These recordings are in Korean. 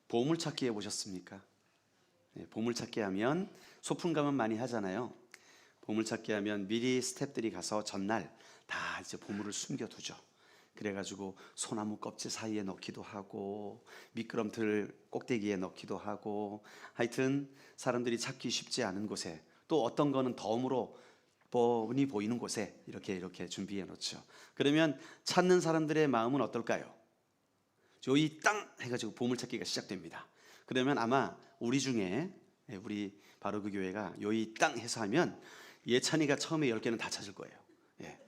보물찾기 해보셨습니까? 보물찾기 하면 소풍 가면 많이 하잖아요. 보물찾기 하면 미리 스태프들이 가서 전날 다 이제 보물을 숨겨두죠. 그래가지고 소나무 껍질 사이에 넣기도 하고 미끄럼틀 꼭대기에 넣기도 하고, 하여튼 사람들이 찾기 쉽지 않은 곳에, 또 어떤 거는 덤으로 뻔히 보이는 곳에 이렇게 준비해 놓죠. 그러면 찾는 사람들의 마음은 어떨까요? 요이 땅 해가지고 보물찾기가 시작됩니다. 그러면 아마 우리 중에, 우리 바로 그 교회가 요이 땅 해서 하면 예찬이가 처음에 10개는 다 찾을 거예요. 예.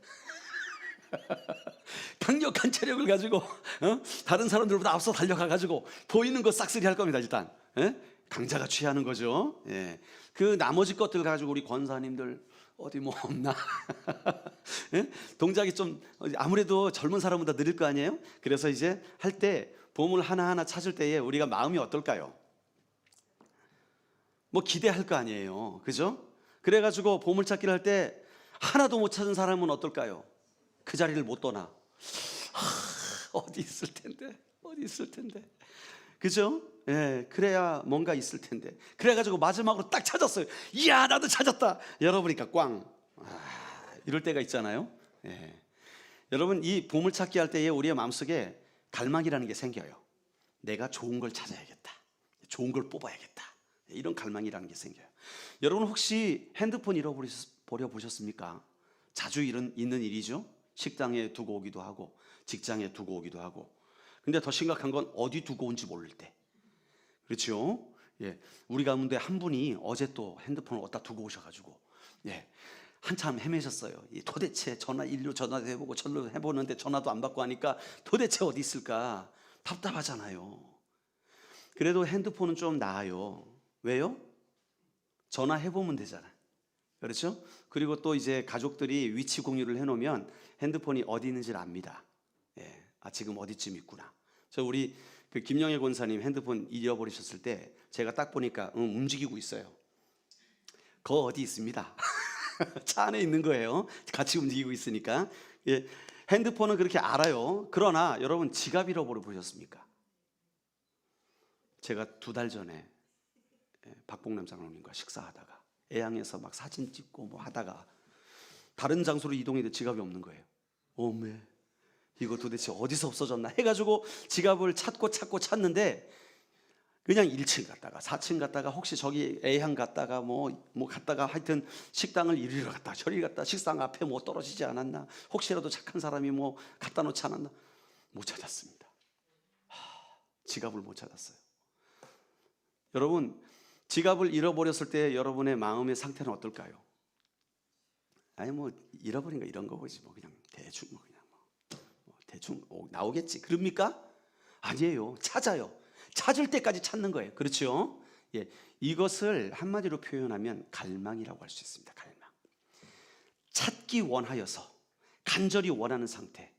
강력한 체력을 가지고 다른 사람들보다 앞서 달려가가지고 보이는 거 싹쓸이 할 겁니다. 일단 강자가 취하는 거죠. 예. 그 나머지 것들 가지고 우리 권사님들 어디 뭐 없나 예? 동작이 좀 아무래도 젊은 사람보다 느릴 거 아니에요. 그래서 이제 할 때 보물 하나하나 찾을 때에 우리가 마음이 어떨까요? 뭐 기대할 거 아니에요, 그죠? 그래가지고 보물찾기를 할 때 하나도 못 찾은 사람은 어떨까요? 그 자리를 못 떠나. 어디 있을 텐데, 그죠? 예, 그래야 뭔가 있을 텐데. 그래가지고 마지막으로 딱 찾았어요. 이야, 나도 찾았다. 열어보니까 꽝. 이럴 때가 있잖아요. 예. 여러분, 이 보물찾기 할 때에 우리의 마음속에 갈망이라는 게 생겨요. 내가 좋은 걸 찾아야겠다, 좋은 걸 뽑아야겠다, 이런 갈망이라는 게 생겨요. 여러분 혹시 핸드폰 잃어버려 보셨습니까? 자주 있는 일이죠. 식당에 두고 오기도 하고 직장에 두고 오기도 하고. 근데 더 심각한 건 어디 두고 온지 모를 때. 그렇죠? 예, 우리 가운데 한 분이 어제 또 핸드폰을 어디다 두고 오셔가지고 한참 헤매셨어요. 도대체 일로 전화도 해보고 전화도 해보는데 전화도 안 받고 하니까 도대체 어디 있을까 답답하잖아요. 그래도 핸드폰은 좀 나아요. 왜요? 전화해보면 되잖아요. 그렇죠? 그리고 또 이제 가족들이 위치 공유를 해놓으면 핸드폰이 어디 있는지를 압니다. 지금 어디쯤 있구나. 우리 그 김영애 권사님 핸드폰 잃어버리셨을 때 제가 딱 보니까 움직이고 있어요. 거 어디 있습니다. 차 안에 있는 거예요. 같이 움직이고 있으니까. 핸드폰은 그렇게 알아요. 그러나 여러분 지갑 잃어버려 보셨습니까? 제가 2달 전에 박봉남 장로님과 식사하다가 애양에서 막 사진 찍고 뭐 하다가 다른 장소로 이동했는데 지갑이 없는 거예요. 어메, 이거 도대체 어디서 없어졌나 해가지고 지갑을 찾는데 그냥 1층 갔다가 4층 갔다가 혹시 저기 A항 갔다가 뭐 갔다가 하여튼 식당을 이리로 갔다 저리 갔다 식당 앞에 뭐 떨어지지 않았나, 혹시라도 착한 사람이 뭐 갖다 놓지 않았나. 못 찾았습니다. 지갑을 못 찾았어요. 여러분, 지갑을 잃어버렸을 때 여러분의 마음의 상태는 어떨까요? 아니 뭐 잃어버린 거 이런 거 보지 뭐 그냥 대충 대충 나오겠지 그럽니까? 아니에요. 찾아요. 찾을 때까지 찾는 거예요. 그렇죠? 이것을 한마디로 표현하면 갈망이라고 할 수 있습니다. 갈망. 찾기 원하여서 간절히 원하는 상태.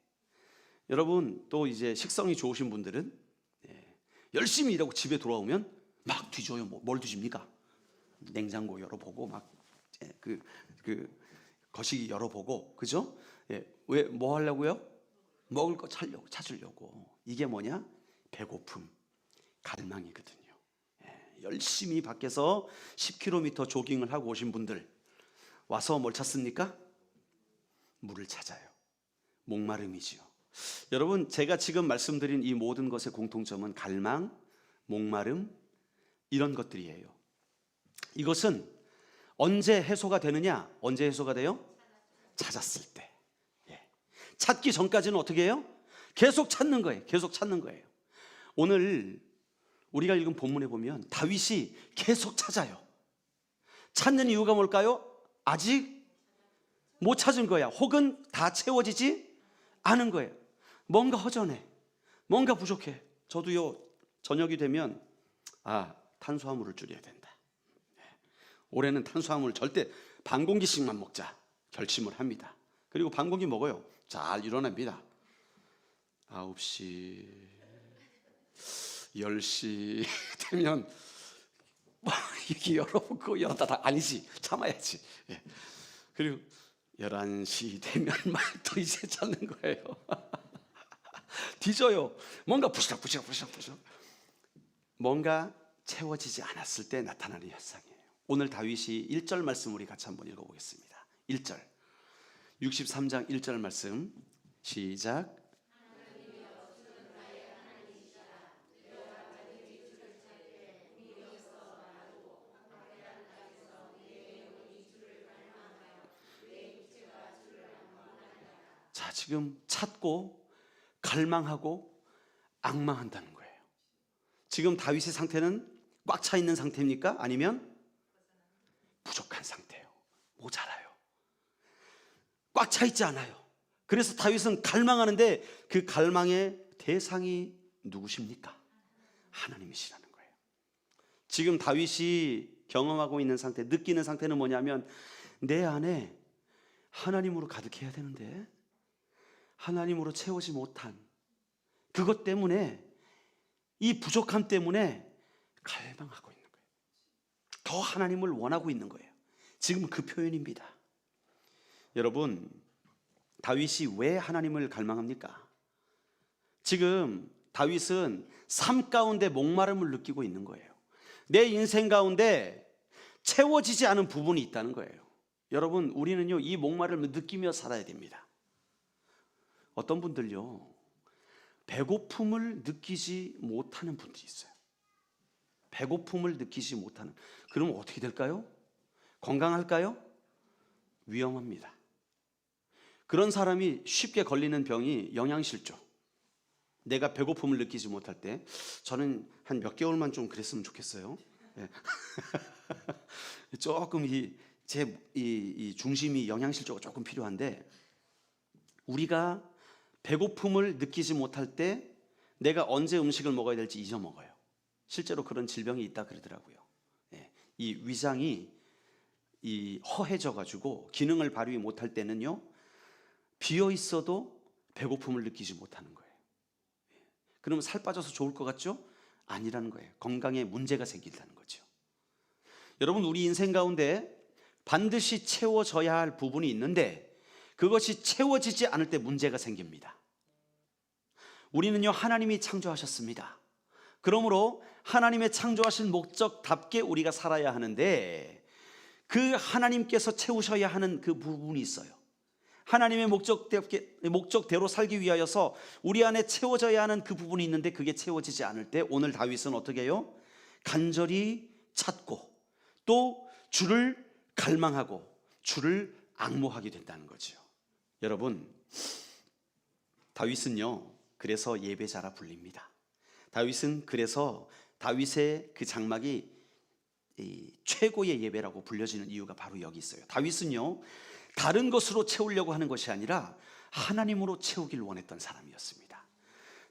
여러분 또 이제 식성이 좋으신 분들은 열심히 일하고 집에 돌아오면 막 뒤져요. 뭘 뒤집니까? 냉장고 열어보고 막 거시기 열어보고, 그죠? 왜 뭐 하려고요? 먹을 거 찾으려고. 이게 뭐냐? 배고픔, 갈망이거든요. 열심히 밖에서 10km 조깅을 하고 오신 분들 와서 뭘 찾습니까? 물을 찾아요. 목마름이지요. 여러분, 제가 지금 말씀드린 이 모든 것의 공통점은 갈망, 목마름, 이런 것들이에요. 이것은 언제 해소가 되느냐? 언제 해소가 돼요? 찾았을 때. 찾기 전까지는 어떻게 해요? 계속 찾는 거예요. 계속 찾는 거예요. 오늘 우리가 읽은 본문에 보면 다윗이 계속 찾아요. 찾는 이유가 뭘까요? 아직 못 찾은 거야. 혹은 다 채워지지 않은 거예요. 뭔가 허전해. 뭔가 부족해. 저도요, 저녁이 되면 탄수화물을 줄여야 된다. 올해는 탄수화물 절대 반 공기씩만 먹자 결심을 합니다. 그리고 반 공기 먹어요. 잘 일어납니다. 9시 10시 되면 이렇게 열어보고 열었다 아니지, 참아야지. 그리고 11시 되면 막 또 이제 찾는 거예요. 뒤져요. 뭔가 부시럭 뭔가 채워지지 않았을 때 나타나는 현상이에요. 오늘 다윗이 1절 말씀 우리 같이 한번 읽어보겠습니다. 1절 63장 1절 말씀 시작. 자, 지금 찾고 갈망하고 앙망한다는 거예요. 지금 다윗의 상태는 꽉 차 있는 상태입니까? 아니면 부족한 상태예요. 모자라요. 꽉 차 있지 않아요. 그래서 다윗은 갈망하는데 그 갈망의 대상이 누구십니까? 하나님이시라는 거예요. 지금 다윗이 경험하고 있는 상태, 느끼는 상태는 뭐냐면 내 안에 하나님으로 가득해야 되는데 하나님으로 채우지 못한 그것 때문에, 이 부족함 때문에 갈망하고 있는 거예요. 더 하나님을 원하고 있는 거예요. 지금 그 표현입니다. 여러분, 다윗이 왜 하나님을 갈망합니까? 지금 다윗은 삶 가운데 목마름을 느끼고 있는 거예요. 내 인생 가운데 채워지지 않은 부분이 있다는 거예요. 여러분, 우리는요 이 목마름을 느끼며 살아야 됩니다. 어떤 분들요 배고픔을 느끼지 못하는 분들이 있어요. 배고픔을 느끼지 못하는. 그럼 어떻게 될까요? 건강할까요? 위험합니다. 그런 사람이 쉽게 걸리는 병이 영양실조. 내가 배고픔을 느끼지 못할 때, 저는 한 몇 개월만 좀 그랬으면 좋겠어요. 네. 조금 이 중심이 영양실조가 조금 필요한데, 우리가 배고픔을 느끼지 못할 때 내가 언제 음식을 먹어야 될지 잊어먹어요. 실제로 그런 질병이 있다 그러더라고요. 이 위장이 허해져 가지고 기능을 발휘 못할 때는요 비어 있어도 배고픔을 느끼지 못하는 거예요. 그러면 살 빠져서 좋을 것 같죠? 아니라는 거예요. 건강에 문제가 생긴다는 거죠. 여러분, 우리 인생 가운데 반드시 채워져야 할 부분이 있는데 그것이 채워지지 않을 때 문제가 생깁니다. 우리는요 하나님이 창조하셨습니다. 그러므로 하나님의 창조하신 목적답게 우리가 살아야 하는데, 그 하나님께서 채우셔야 하는 그 부분이 있어요. 하나님의 목적대로 살기 위하여서 우리 안에 채워져야 하는 그 부분이 있는데 그게 채워지지 않을 때 오늘 다윗은 어떻게 해요? 간절히 찾고 또 주를 갈망하고 주를 앙모하게 된다는 거죠. 여러분, 다윗은요 그래서 예배자라 불립니다. 다윗은 그래서 다윗의 그 장막이 최고의 예배라고 불려지는 이유가 바로 여기 있어요. 다윗은요 다른 것으로 채우려고 하는 것이 아니라 하나님으로 채우길 원했던 사람이었습니다.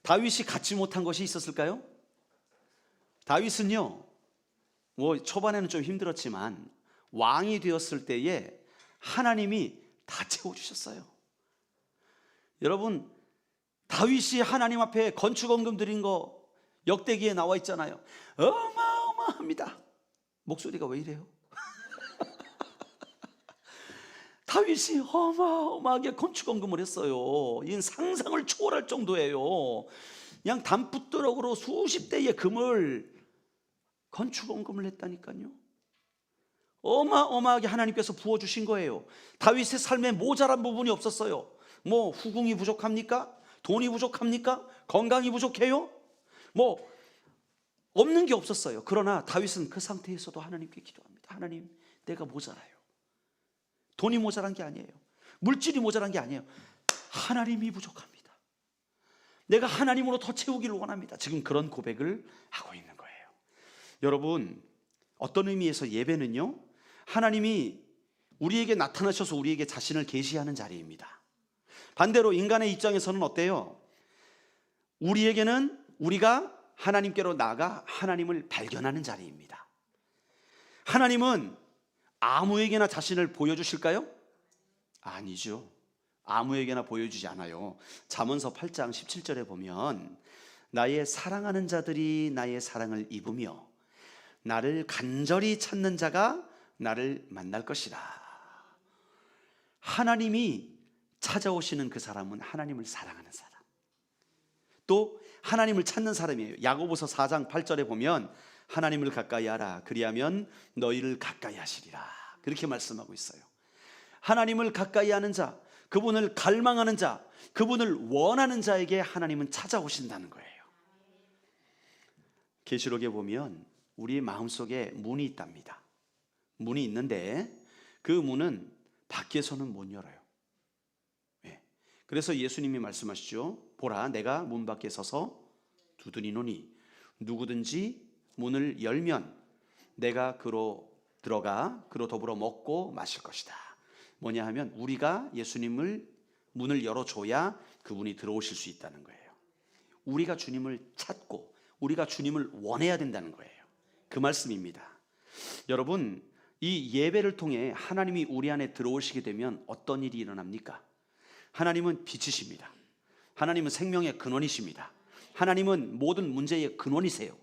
다윗이 갖지 못한 것이 있었을까요? 다윗은요 초반에는 좀 힘들었지만 왕이 되었을 때에 하나님이 다 채워주셨어요. 여러분, 다윗이 하나님 앞에 건축원금 드린 거 역대기에 나와 있잖아요. 어마어마합니다. 목소리가 왜 이래요? 다윗이 어마어마하게 건축원금을 했어요. 이건 상상을 초월할 정도예요. 그냥 담풋도럭으로 수십 대의 금을 건축원금을 했다니까요. 어마어마하게 하나님께서 부어주신 거예요. 다윗의 삶에 모자란 부분이 없었어요. 뭐 후궁이 부족합니까? 돈이 부족합니까? 건강이 부족해요? 뭐 없는 게 없었어요. 그러나 다윗은 그 상태에서도 하나님께 기도합니다. 하나님, 내가 모자라요. 돈이 모자란 게 아니에요. 물질이 모자란 게 아니에요. 하나님이 부족합니다. 내가 하나님으로 더 채우기를 원합니다. 지금 그런 고백을 하고 있는 거예요. 여러분, 어떤 의미에서 예배는요 하나님이 우리에게 나타나셔서 우리에게 자신을 계시하는 자리입니다. 반대로 인간의 입장에서는 어때요? 우리에게는 우리가 하나님께로 나아가 하나님을 발견하는 자리입니다. 하나님은 아무에게나 자신을 보여주실까요? 아니죠. 아무에게나 보여주지 않아요. 잠언서 8장 17절에 보면 나의 사랑하는 자들이 나의 사랑을 입으며 나를 간절히 찾는 자가 나를 만날 것이다. 하나님이 찾아오시는 그 사람은 하나님을 사랑하는 사람, 또 하나님을 찾는 사람이에요. 야고보서 4장 8절에 보면 하나님을 가까이 하라 그리하면 너희를 가까이 하시리라 그렇게 말씀하고 있어요. 하나님을 가까이 하는 자, 그분을 갈망하는 자, 그분을 원하는 자에게 하나님은 찾아오신다는 거예요. 계시록에 보면 우리 마음속에 문이 있답니다. 문이 있는데 그 문은 밖에서는 못 열어요. 그래서 예수님이 말씀하시죠. 보라, 내가 문 밖에 서서 두드리노니 누구든지 문을 열면 내가 그로 들어가 그로 더불어 먹고 마실 것이다. 뭐냐 하면 우리가 예수님을 문을 열어줘야 그분이 들어오실 수 있다는 거예요. 우리가 주님을 찾고 우리가 주님을 원해야 된다는 거예요. 그 말씀입니다. 여러분, 이 예배를 통해 하나님이 우리 안에 들어오시게 되면 어떤 일이 일어납니까? 하나님은 빛이십니다. 하나님은 생명의 근원이십니다. 하나님은 모든 문제의 근원이세요.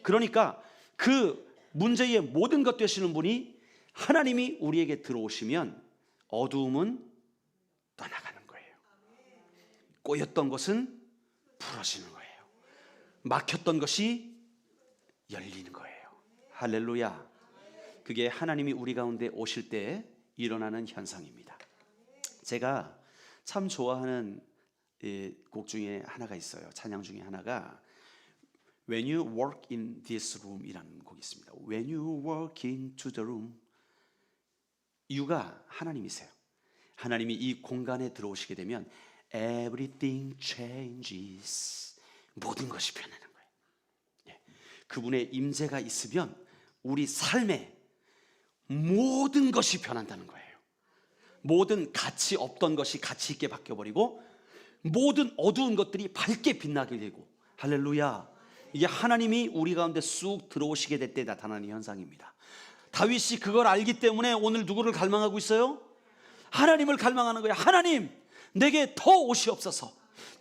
그러니까 그 문제의 모든 것 되시는 분이 하나님이 우리에게 들어오시면 어두움은 떠나가는 거예요. 꼬였던 것은 풀어지는 거예요. 막혔던 것이 열리는 거예요. 할렐루야. 그게 하나님이 우리 가운데 오실 때 일어나는 현상입니다. 제가 참 좋아하는 곡 중에 하나가 있어요. 찬양 중에 하나가 When you walk in this room 이라는 곡이 있습니다. When you walk into the room, you가 하나님이세요. 하나님이 이 공간에 들어오시게 되면 Everything changes, 모든 것이 변하는 거예요. 그분의 임재가 있으면 우리 삶에 모든 것이 변한다는 거예요. 모든 가치 없던 것이 가치 있게 바뀌어버리고 모든 어두운 것들이 밝게 빛나게 되고, 할렐루야. 이게 하나님이 우리 가운데 쑥 들어오시게 될 때 나타나는 현상입니다. 다윗이 그걸 알기 때문에 오늘 누구를 갈망하고 있어요? 하나님을 갈망하는 거예요. 하나님, 내게 더 오시옵소서.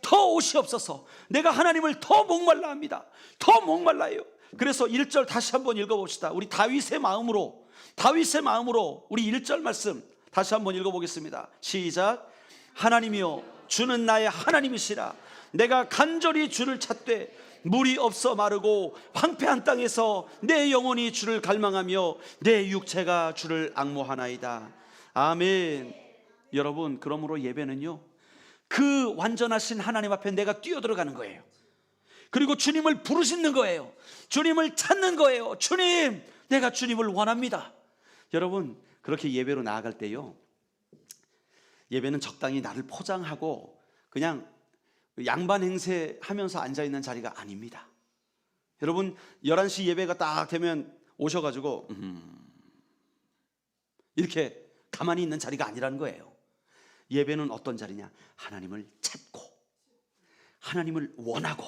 더 오시옵소서. 내가 하나님을 더 목말라 합니다. 더 목말라요. 그래서 1절 다시 한번 읽어봅시다. 우리 다윗의 마음으로 우리 1절 말씀 다시 한번 읽어보겠습니다. 시작. 하나님이여, 주는 나의 하나님이시라. 내가 간절히 주를 찾되 물이 없어 마르고 황폐한 땅에서 내 영혼이 주를 갈망하며 내 육체가 주를 앙모하나이다. 아멘. 여러분, 그러므로 예배는요, 그 완전하신 하나님 앞에 내가 뛰어들어가는 거예요. 그리고 주님을 부르짖는 거예요. 주님을 찾는 거예요. 주님, 내가 주님을 원합니다. 여러분, 그렇게 예배로 나아갈 때요, 예배는 적당히 나를 포장하고 그냥 양반 행세 하면서 앉아있는 자리가 아닙니다. 여러분, 11시 예배가 딱 되면 오셔가지고 이렇게 가만히 있는 자리가 아니라는 거예요. 예배는 어떤 자리냐? 하나님을 찾고 하나님을 원하고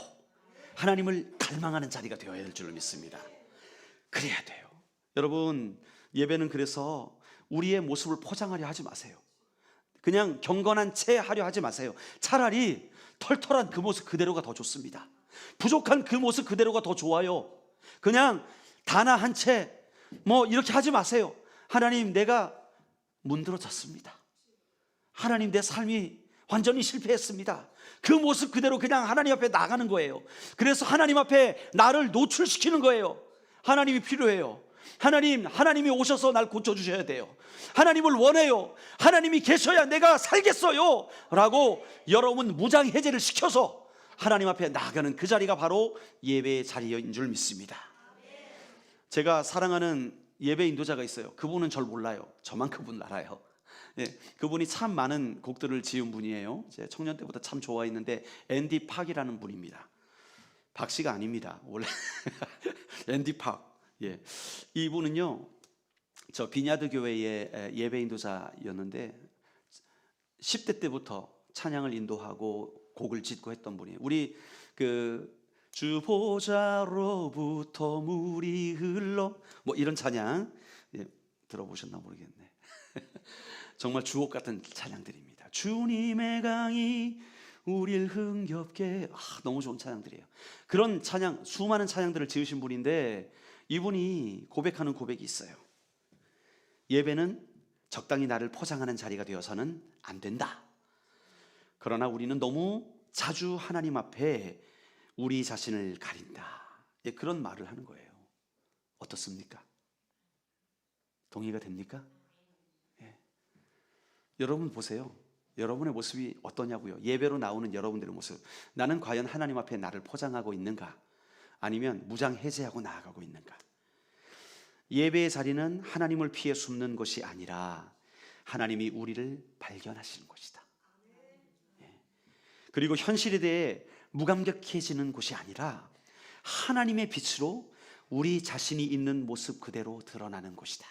하나님을 갈망하는 자리가 되어야 될 줄로 믿습니다. 그래야 돼요. 여러분, 예배는 그래서 우리의 모습을 포장하려 하지 마세요. 그냥 경건한 채 하려 하지 마세요. 차라리 털털한 그 모습 그대로가 더 좋습니다. 부족한 그 모습 그대로가 더 좋아요. 그냥 단아한 채 이렇게 하지 마세요. 하나님, 내가 문드러졌습니다. 하나님, 내 삶이 완전히 실패했습니다. 그 모습 그대로 그냥 하나님 앞에 나가는 거예요. 그래서 하나님 앞에 나를 노출시키는 거예요. 하나님이 필요해요. 하나님이 오셔서 날 고쳐주셔야 돼요. 하나님을 원해요. 하나님이 계셔야 내가 살겠어요 라고 여러분 무장해제를 시켜서 하나님 앞에 나가는 그 자리가 바로 예배의 자리인 줄 믿습니다. 제가 사랑하는 예배 인도자가 있어요. 그분은 절 몰라요. 저만 그분 알아요. 그분이 참 많은 곡들을 지은 분이에요. 제 청년 때부터 참 좋아했는데 앤디 팍이라는 분입니다. 박 씨가 아닙니다. 원래 앤디 팍. 이분은요, 저 비냐드 교회의 예배 인도자였는데 10대 때부터 찬양을 인도하고 곡을 짓고 했던 분이에요. 우리 주 보좌로부터 물이 흘러 이런 찬양 들어보셨나 모르겠네. 정말 주옥 같은 찬양들입니다. 주님의 강이 우릴 흥겹게, 너무 좋은 찬양들이에요. 그런 찬양, 수많은 찬양들을 지으신 분인데 이분이 고백하는 고백이 있어요. 예배는 적당히 나를 포장하는 자리가 되어서는 안 된다. 그러나 우리는 너무 자주 하나님 앞에 우리 자신을 가린다. 예, 그런 말을 하는 거예요. 어떻습니까? 동의가 됩니까? 예. 여러분 보세요. 여러분의 모습이 어떠냐고요? 예배로 나오는 여러분들의 모습. 나는 과연 하나님 앞에 나를 포장하고 있는가? 아니면 무장해제하고 나아가고 있는가? 예배의 자리는 하나님을 피해 숨는 곳이 아니라 하나님이 우리를 발견하시는 곳이다. 예. 그리고 현실에 대해 무감격해지는 곳이 아니라 하나님의 빛으로 우리 자신이 있는 모습 그대로 드러나는 곳이다.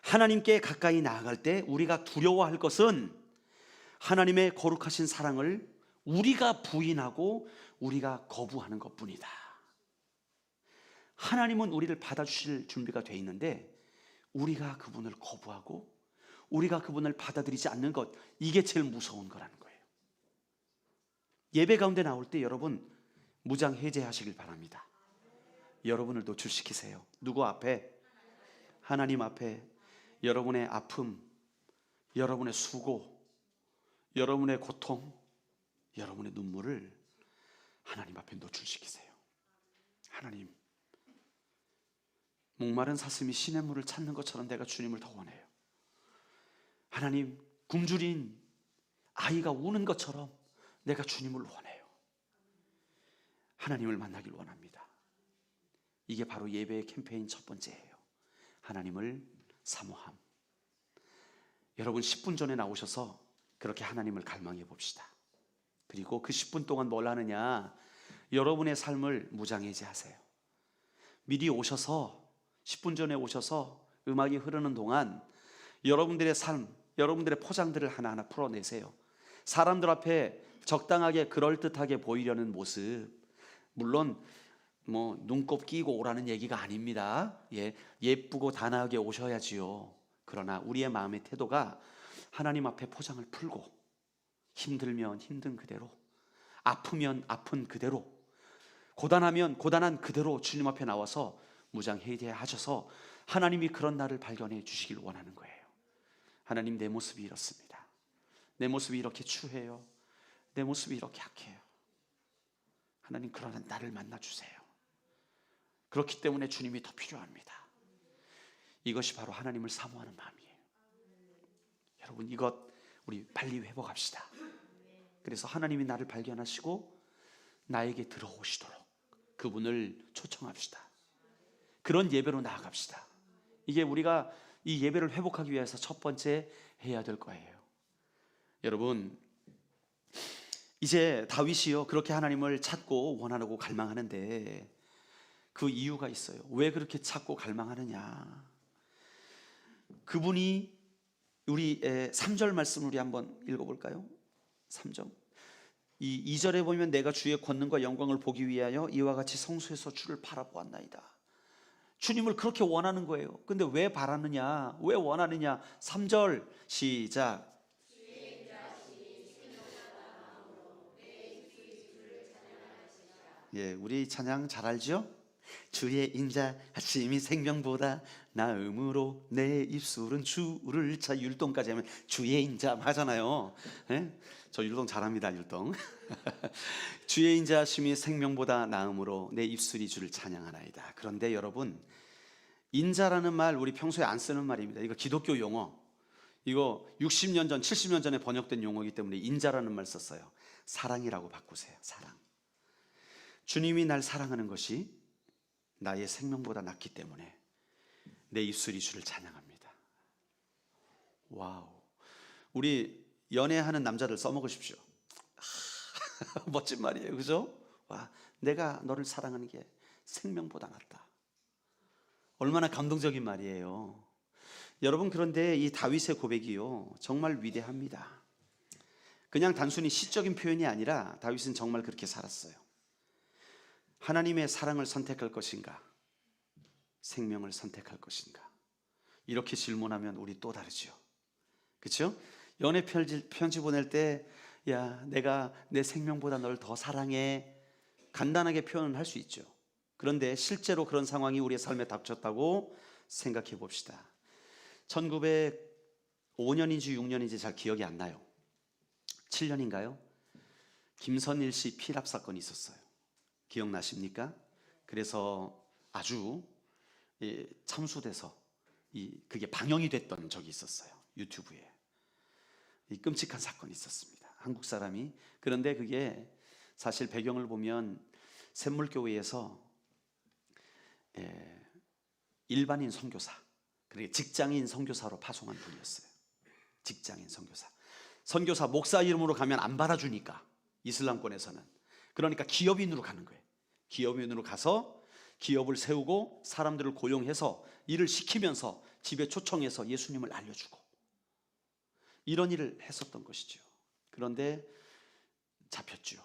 하나님께 가까이 나아갈 때 우리가 두려워할 것은 하나님의 거룩하신 사랑을 우리가 부인하고 우리가 거부하는 것뿐이다. 하나님은 우리를 받아주실 준비가 되어 있는데 우리가 그분을 거부하고 우리가 그분을 받아들이지 않는 것, 이게 제일 무서운 거라는 거예요. 예배 가운데 나올 때 여러분 무장해제하시길 바랍니다. 여러분을 노출시키세요. 누구 앞에? 하나님 앞에. 여러분의 아픔, 여러분의 수고, 여러분의 고통, 여러분의 눈물을 하나님 앞에 노출시키세요. 하나님, 목마른 사슴이 시냇물을 찾는 것처럼 내가 주님을 더 원해요. 하나님, 굶주린 아이가 우는 것처럼 내가 주님을 원해요. 하나님을 만나길 원합니다. 이게 바로 예배의 캠페인 첫 번째예요. 하나님을 사모함. 여러분 10분 전에 나오셔서 그렇게 하나님을 갈망해 봅시다. 그리고 그 10분 동안 뭘 하느냐? 여러분의 삶을 무장해제하세요. 미리 오셔서 10분 전에 오셔서 음악이 흐르는 동안 여러분들의 삶, 여러분들의 포장들을 하나하나 풀어내세요. 사람들 앞에 적당하게 그럴듯하게 보이려는 모습, 물론 뭐 눈곱 끼고 오라는 얘기가 아닙니다. 예, 예쁘고 단아하게 오셔야지요. 그러나 우리의 마음의 태도가 하나님 앞에 포장을 풀고 힘들면 힘든 그대로, 아프면 아픈 그대로, 고단하면 고단한 그대로 주님 앞에 나와서 무장해제하셔서 하나님이 그런 나를 발견해 주시길 원하는 거예요. 하나님, 내 모습이 이렇습니다. 내 모습이 이렇게 추해요. 내 모습이 이렇게 약해요. 하나님, 그러나 나를 만나주세요. 그렇기 때문에 주님이 더 필요합니다. 이것이 바로 하나님을 사모하는 마음이에요. 여러분, 이것 우리 빨리 회복합시다. 그래서 하나님이 나를 발견하시고 나에게 들어오시도록 그분을 초청합시다. 그런 예배로 나아갑시다. 이게 우리가 이 예배를 회복하기 위해서 첫 번째 해야 될 거예요. 여러분, 이제 다윗이요 그렇게 하나님을 찾고 원하고 갈망하는데 그 이유가 있어요. 왜 그렇게 찾고 갈망하느냐? 그분이 우리 3절 말씀 우리 한번 읽어볼까요? 3절. 이 2절에 보면 내가 주의 권능과 영광을 보기 위하여 이와 같이 성소에서 주를 바라보았나이다. 주님을 그렇게 원하는 거예요. 근데 왜 바라느냐? 왜 원하느냐? 3절 시작. 예, 우리 찬양 잘 알죠? 주의 인자 하심이 생명보다 나음으로 내 입술은 주를 차. 율동까지 하면 주의 인자 하잖아요. 예? 저 율동 잘합니다. 율동. 주의 인자 하심이 생명보다 나음으로 내 입술이 주를 찬양하나이다. 그런데 여러분, 인자라는 말 우리 평소에 안 쓰는 말입니다. 이거 기독교 용어. 이거 60년 전, 70년 전에 번역된 용어이기 때문에 인자라는 말 썼어요. 사랑이라고 바꾸세요. 사랑. 주님이 날 사랑하는 것이 나의 생명보다 낫기 때문에 내 입술이 주를 찬양합니다. 와우. 우리 연애하는 남자들 써먹으십시오. 멋진 말이에요. 그죠? 와, 내가 너를 사랑하는 게 생명보다 낫다. 얼마나 감동적인 말이에요. 여러분, 그런데 이 다윗의 고백이요 정말 위대합니다. 그냥 단순히 시적인 표현이 아니라 다윗은 정말 그렇게 살았어요. 하나님의 사랑을 선택할 것인가? 생명을 선택할 것인가? 이렇게 질문하면 우리 또 다르죠. 그렇죠? 연애 편지 보낼 때 야, 내가 내 생명보다 널 더 사랑해, 간단하게 표현을 할 수 있죠. 그런데 실제로 그런 상황이 우리의 삶에 닥쳤다고 생각해 봅시다. 1905년인지 6년인지 잘 기억이 안 나요. 7년인가요? 김선일 씨 피랍 사건이 있었어요. 기억나십니까? 그래서 아주 참수돼서 그게 방영이 됐던 적이 있었어요. 유튜브에. 이 끔찍한 사건이 있었습니다. 한국 사람이. 그런데 그게 사실 배경을 보면 샘물교회에서 일반인 선교사, 그리고 직장인 선교사로 파송한 분이었어요. 직장인 선교사. 선교사 목사 이름으로 가면 안 받아주니까, 이슬람권에서는. 그러니까 기업인으로 가는 거예요. 기업인으로 가서 기업을 세우고 사람들을 고용해서 일을 시키면서 집에 초청해서 예수님을 알려주고, 이런 일을 했었던 것이죠. 그런데 잡혔죠.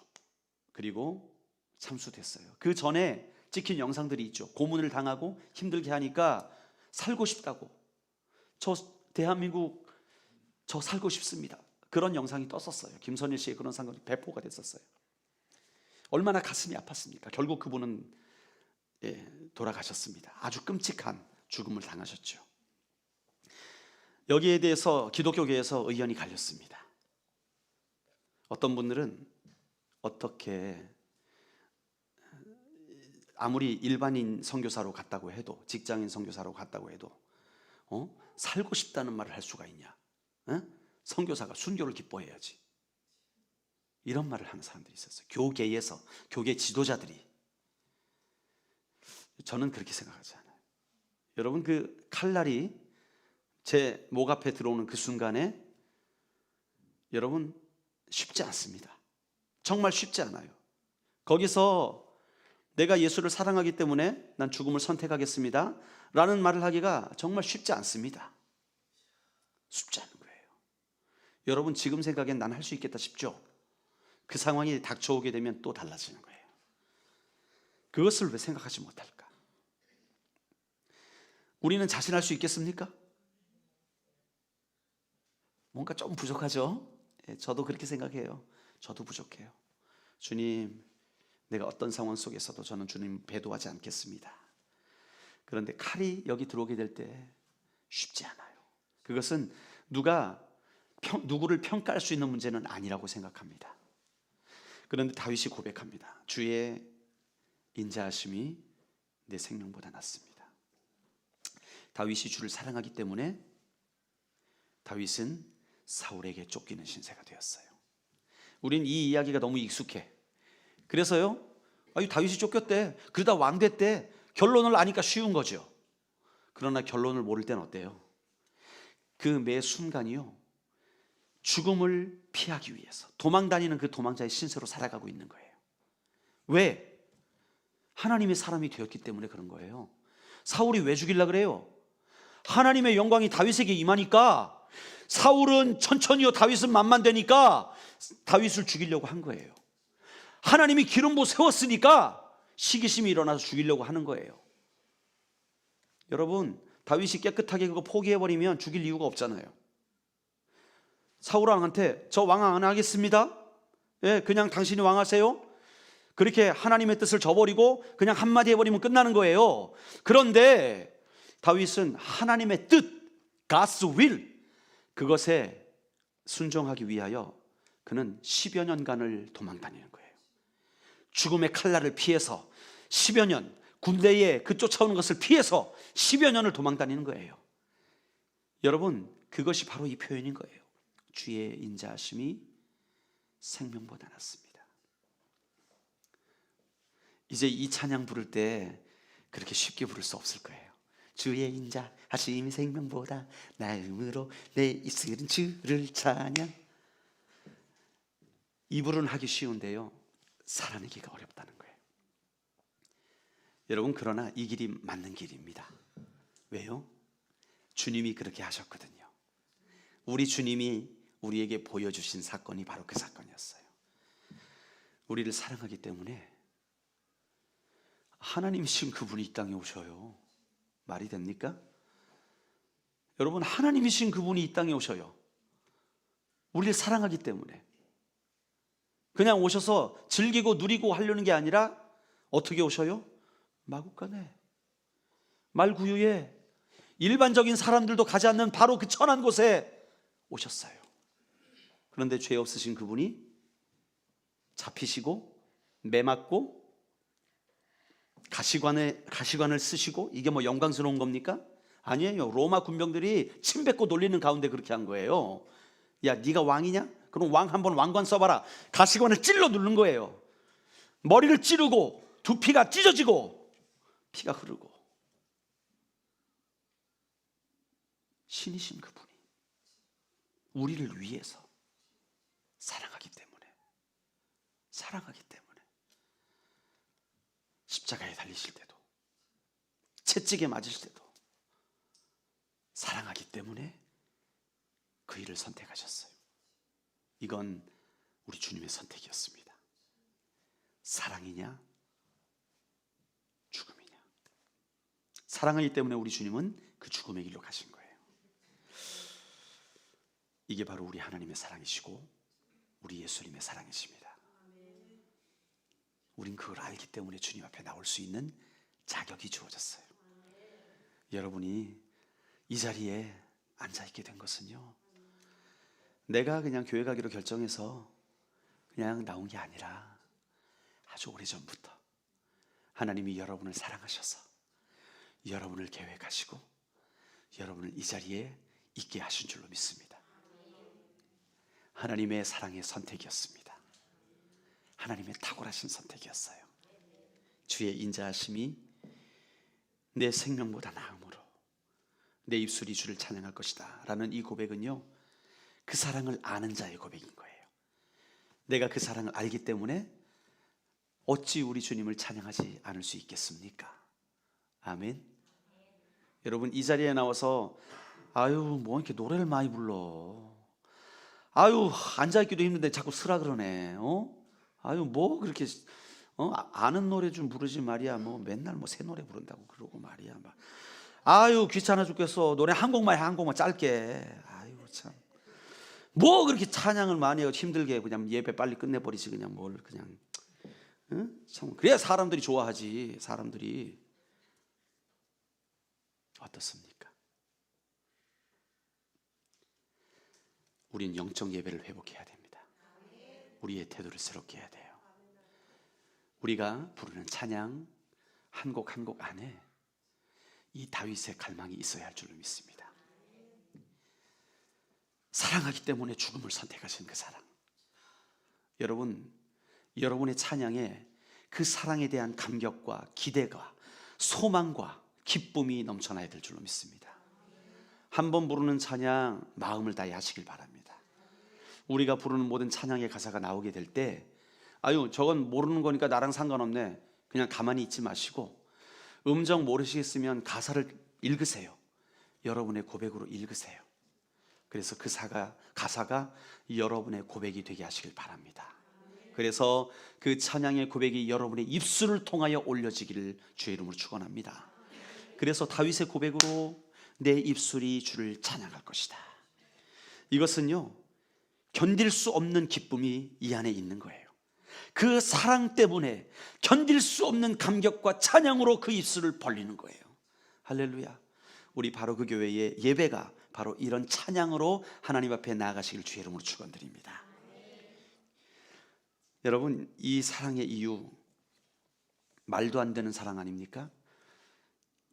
그리고 참수됐어요. 그 전에 찍힌 영상들이 있죠. 고문을 당하고 힘들게 하니까 살고 싶다고, 저 대한민국 저 살고 싶습니다, 그런 영상이 떴었어요. 김선일 씨의 그런 사건이 배포가 됐었어요. 얼마나 가슴이 아팠습니까? 결국 그분은 돌아가셨습니다. 아주 끔찍한 죽음을 당하셨죠. 여기에 대해서 기독교계에서 의견이 갈렸습니다. 어떤 분들은 어떻게 아무리 일반인 선교사로 갔다고 해도, 직장인 선교사로 갔다고 해도 살고 싶다는 말을 할 수가 있냐? 선교사가 순교를 기뻐해야지, 이런 말을 하는 사람들이 있었어요. 교계에서, 교계 지도자들이. 저는 그렇게 생각하지 않아요. 여러분, 그 칼날이 제 목 앞에 들어오는 그 순간에 여러분 쉽지 않습니다. 정말 쉽지 않아요. 거기서 내가 예수를 사랑하기 때문에 난 죽음을 선택하겠습니다 라는 말을 하기가 정말 쉽지 않습니다. 쉽지 않은 거예요. 여러분, 지금 생각엔 난 할 수 있겠다 싶죠? 그 상황이 닥쳐오게 되면 또 달라지는 거예요. 그것을 왜 생각하지 못할까? 우리는 자신할 수 있겠습니까? 뭔가 좀 부족하죠? 저도 그렇게 생각해요. 저도 부족해요. 주님, 내가 어떤 상황 속에서도 저는 주님 배도하지 않겠습니다. 그런데 칼이 여기 들어오게 될 때 쉽지 않아요. 그것은 누구를 평가할 수 있는 문제는 아니라고 생각합니다. 그런데 다윗이 고백합니다. 주의 인자하심이 내 생명보다 낫습니다. 다윗이 주를 사랑하기 때문에 다윗은 사울에게 쫓기는 신세가 되었어요. 우린 이 이야기가 너무 익숙해. 그래서요, 다윗이 쫓겼대, 그러다 왕 됐대, 결론을 아니까 쉬운 거죠. 그러나 결론을 모를 때는 어때요? 그 매 순간이요, 죽음을 피하기 위해서 도망다니는 그 도망자의 신세로 살아가고 있는 거예요. 왜? 하나님의 사람이 되었기 때문에 그런 거예요. 사울이 왜 죽이려고 그래요? 하나님의 영광이 다윗에게 임하니까, 사울은 천천히요, 다윗은 만만되니까 다윗을 죽이려고 한 거예요. 하나님이 기름부 세웠으니까 시기심이 일어나서 죽이려고 하는 거예요. 여러분, 다윗이 깨끗하게 그거 포기해버리면 죽일 이유가 없잖아요. 사울 왕한테 저 왕 안 하겠습니다, 그냥 당신이 왕하세요, 그렇게 하나님의 뜻을 저버리고 그냥 한마디 해버리면 끝나는 거예요. 그런데 다윗은 하나님의 뜻, God's will, 그것에 순종하기 위하여 그는 10여 년간을 도망다니는 거예요. 죽음의 칼날을 피해서 10여 년, 군대에 그 쫓아오는 것을 피해서 10여 년을 도망다니는 거예요. 여러분, 그것이 바로 이 표현인 거예요. 주의 인자하심이 생명보다 낫습니다. 이제 이 찬양 부를 때 그렇게 쉽게 부를 수 없을 거예요. 주의 인자하심이 생명보다 나음으로 내 입술은 주를 찬양. 입으로는 하기 쉬운데요, 살아내기가 어렵다는 거예요. 여러분, 그러나 이 길이 맞는 길입니다. 왜요? 주님이 그렇게 하셨거든요. 우리 주님이 우리에게 보여주신 사건이 바로 그 사건이었어요. 우리를 사랑하기 때문에 하나님이신 그분이 이 땅에 오셔요. 말이 됩니까? 여러분, 하나님이신 그분이 이 땅에 오셔요. 우리를 사랑하기 때문에. 그냥 오셔서 즐기고 누리고 하려는 게 아니라 어떻게 오셔요? 마구간에, 말구유에, 일반적인 사람들도 가지 않는 바로 그 천한 곳에 오셨어요. 그런데 죄 없으신 그분이 잡히시고 매 맞고 가시관을 쓰시고 이게 뭐 영광스러운 겁니까? 아니에요. 로마 군병들이 침 뱉고 놀리는 가운데 그렇게 한 거예요. 야, 네가 왕이냐? 그럼 왕 한번 왕관 써봐라. 가시관을 찔러 누른 거예요. 머리를 찌르고 두피가 찢어지고 피가 흐르고. 신이신 그분이 우리를 위해서 사랑하기 때문에 십자가에 달리실 때도 채찍에 맞으실 때도 사랑하기 때문에 그 일을 선택하셨어요. 이건 우리 주님의 선택이었습니다. 사랑이냐 죽음이냐. 사랑하기 때문에 우리 주님은 그 죽음의 길로 가신 거예요. 이게 바로 우리 하나님의 사랑이시고 우리 예수님의 사랑이십니다. 우린 그걸 알기 때문에 주님 앞에 나올 수 있는 자격이 주어졌어요. 여러분이 이 자리에 앉아있게 된 것은요, 내가 그냥 교회 가기로 결정해서 그냥 나온 게 아니라 아주 오래전부터 하나님이 여러분을 사랑하셔서 여러분을 계획하시고 여러분을 이 자리에 있게 하신 줄로 믿습니다. 하나님의 사랑의 선택이었습니다. 하나님의 탁월하신 선택이었어요. 주의 인자하심이 내 생명보다 나음으로 내 입술이 주를 찬양할 것이다 라는 이 고백은요, 그 사랑을 아는 자의 고백인 거예요. 내가 그 사랑을 알기 때문에 어찌 우리 주님을 찬양하지 않을 수 있겠습니까? 아멘. 여러분, 이 자리에 나와서 아유 뭐 이렇게 노래를 많이 불러, 아유 앉아있기도 힘든데 자꾸 쓰라 그러네, 아유 뭐 그렇게 아는 노래 좀 부르지 말이야, 뭐 맨날 뭐 새 노래 부른다고 그러고 말이야, 막 아유 귀찮아 죽겠어, 노래 한 곡만 해, 한 곡만 짧게. 아유 참, 뭐 그렇게 찬양을 많이 하고 힘들게 그냥 예배 빨리 끝내버리지, 그냥 뭘 그냥, 응? 참 그래야 사람들이 좋아하지. 사람들이 어떻습니까? 우린 영적 예배를 회복해야 됩니다. 우리의 태도를 새롭게 해야 돼요. 우리가 부르는 찬양 한 곡 한 곡 안에 이 다윗의 갈망이 있어야 할 줄로 믿습니다. 사랑하기 때문에 죽음을 선택하신 그 사랑. 여러분, 여러분의 찬양에 그 사랑에 대한 감격과 기대가, 소망과 기쁨이 넘쳐나야 될 줄로 믿습니다. 한 번 부르는 찬양 마음을 다해 하시길 바랍니다. 우리가 부르는 모든 찬양의 가사가 나오게 될 때, 아유 저건 모르는 거니까 나랑 상관없네, 그냥 가만히 있지 마시고 음정 모르시겠으면 가사를 읽으세요. 여러분의 고백으로 읽으세요. 그래서 그 가사가 여러분의 고백이 되게 하시길 바랍니다. 그래서 그 찬양의 고백이 여러분의 입술을 통하여 올려지기를 주의 이름으로 축원합니다. 그래서 다윗의 고백으로 내 입술이 주를 찬양할 것이다. 이것은요, 견딜 수 없는 기쁨이 이 안에 있는 거예요. 그 사랑 때문에 견딜 수 없는 감격과 찬양으로 그 입술을 벌리는 거예요. 할렐루야. 우리 바로 그 교회의 예배가 바로 이런 찬양으로 하나님 앞에 나아가시길 주의 이름으로 축원드립니다. 여러분, 이 사랑의 이유 말도 안 되는 사랑 아닙니까?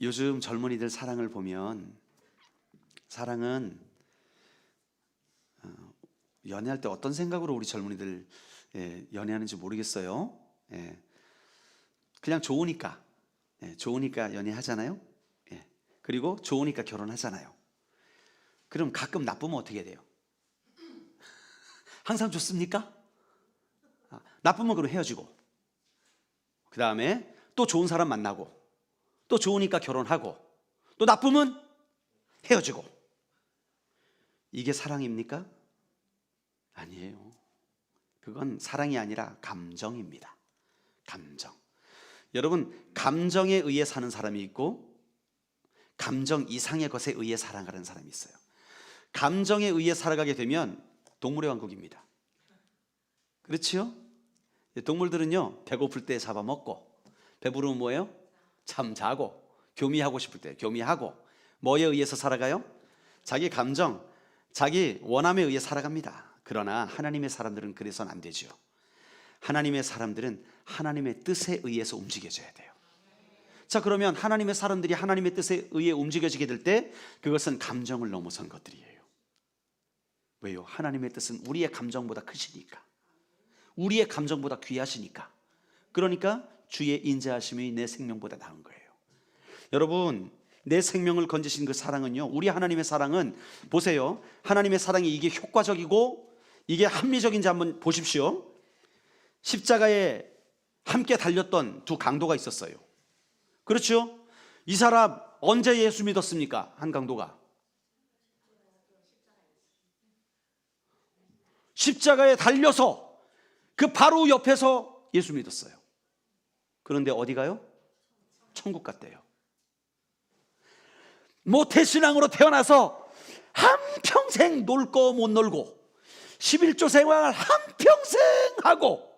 요즘 젊은이들 사랑을 보면, 사랑은 연애할 때 어떤 생각으로 우리 젊은이들 연애하는지 모르겠어요. 그냥 좋으니까, 좋으니까 연애하잖아요. 그리고 좋으니까 결혼하잖아요. 그럼 가끔 나쁘면 어떻게 돼요? 항상 좋습니까? 나쁘면 그럼 헤어지고, 그 다음에 또 좋은 사람 만나고, 또 좋으니까 결혼하고, 또 나쁘면 헤어지고. 이게 사랑입니까? 아니에요. 그건 사랑이 아니라 감정입니다. 감정. 여러분, 감정에 의해 사는 사람이 있고 감정 이상의 것에 의해 살아가는 사람이 있어요. 감정에 의해 살아가게 되면 동물의 왕국입니다. 그렇지요? 동물들은요, 배고플 때 잡아먹고, 배부르면 뭐예요? 잠자고, 교미하고 싶을 때 교미하고. 뭐에 의해서 살아가요? 자기 감정, 자기 원함에 의해 살아갑니다. 그러나 하나님의 사람들은 그래서는 안 되죠. 하나님의 사람들은 하나님의 뜻에 의해서 움직여져야 돼요. 자, 그러면 하나님의 사람들이 하나님의 뜻에 의해 움직여지게 될 때 그것은 감정을 넘어선 것들이에요. 왜요? 하나님의 뜻은 우리의 감정보다 크시니까, 우리의 감정보다 귀하시니까. 그러니까 주의 인자하심이 내 생명보다 나은 거예요. 여러분, 내 생명을 건지신 그 사랑은요, 우리 하나님의 사랑은, 보세요, 하나님의 사랑이 이게 효과적이고 이게 합리적인지 한번 보십시오. 십자가에 함께 달렸던 두 강도가 있었어요. 그렇죠? 이 사람 언제 예수 믿었습니까? 한 강도가 십자가에 달려서 그 바로 옆에서 예수 믿었어요. 그런데 어디 가요? 천국 갔대요. 모태신앙으로 태어나서 한평생 놀 거 못 놀고 11조 생활 한평생 하고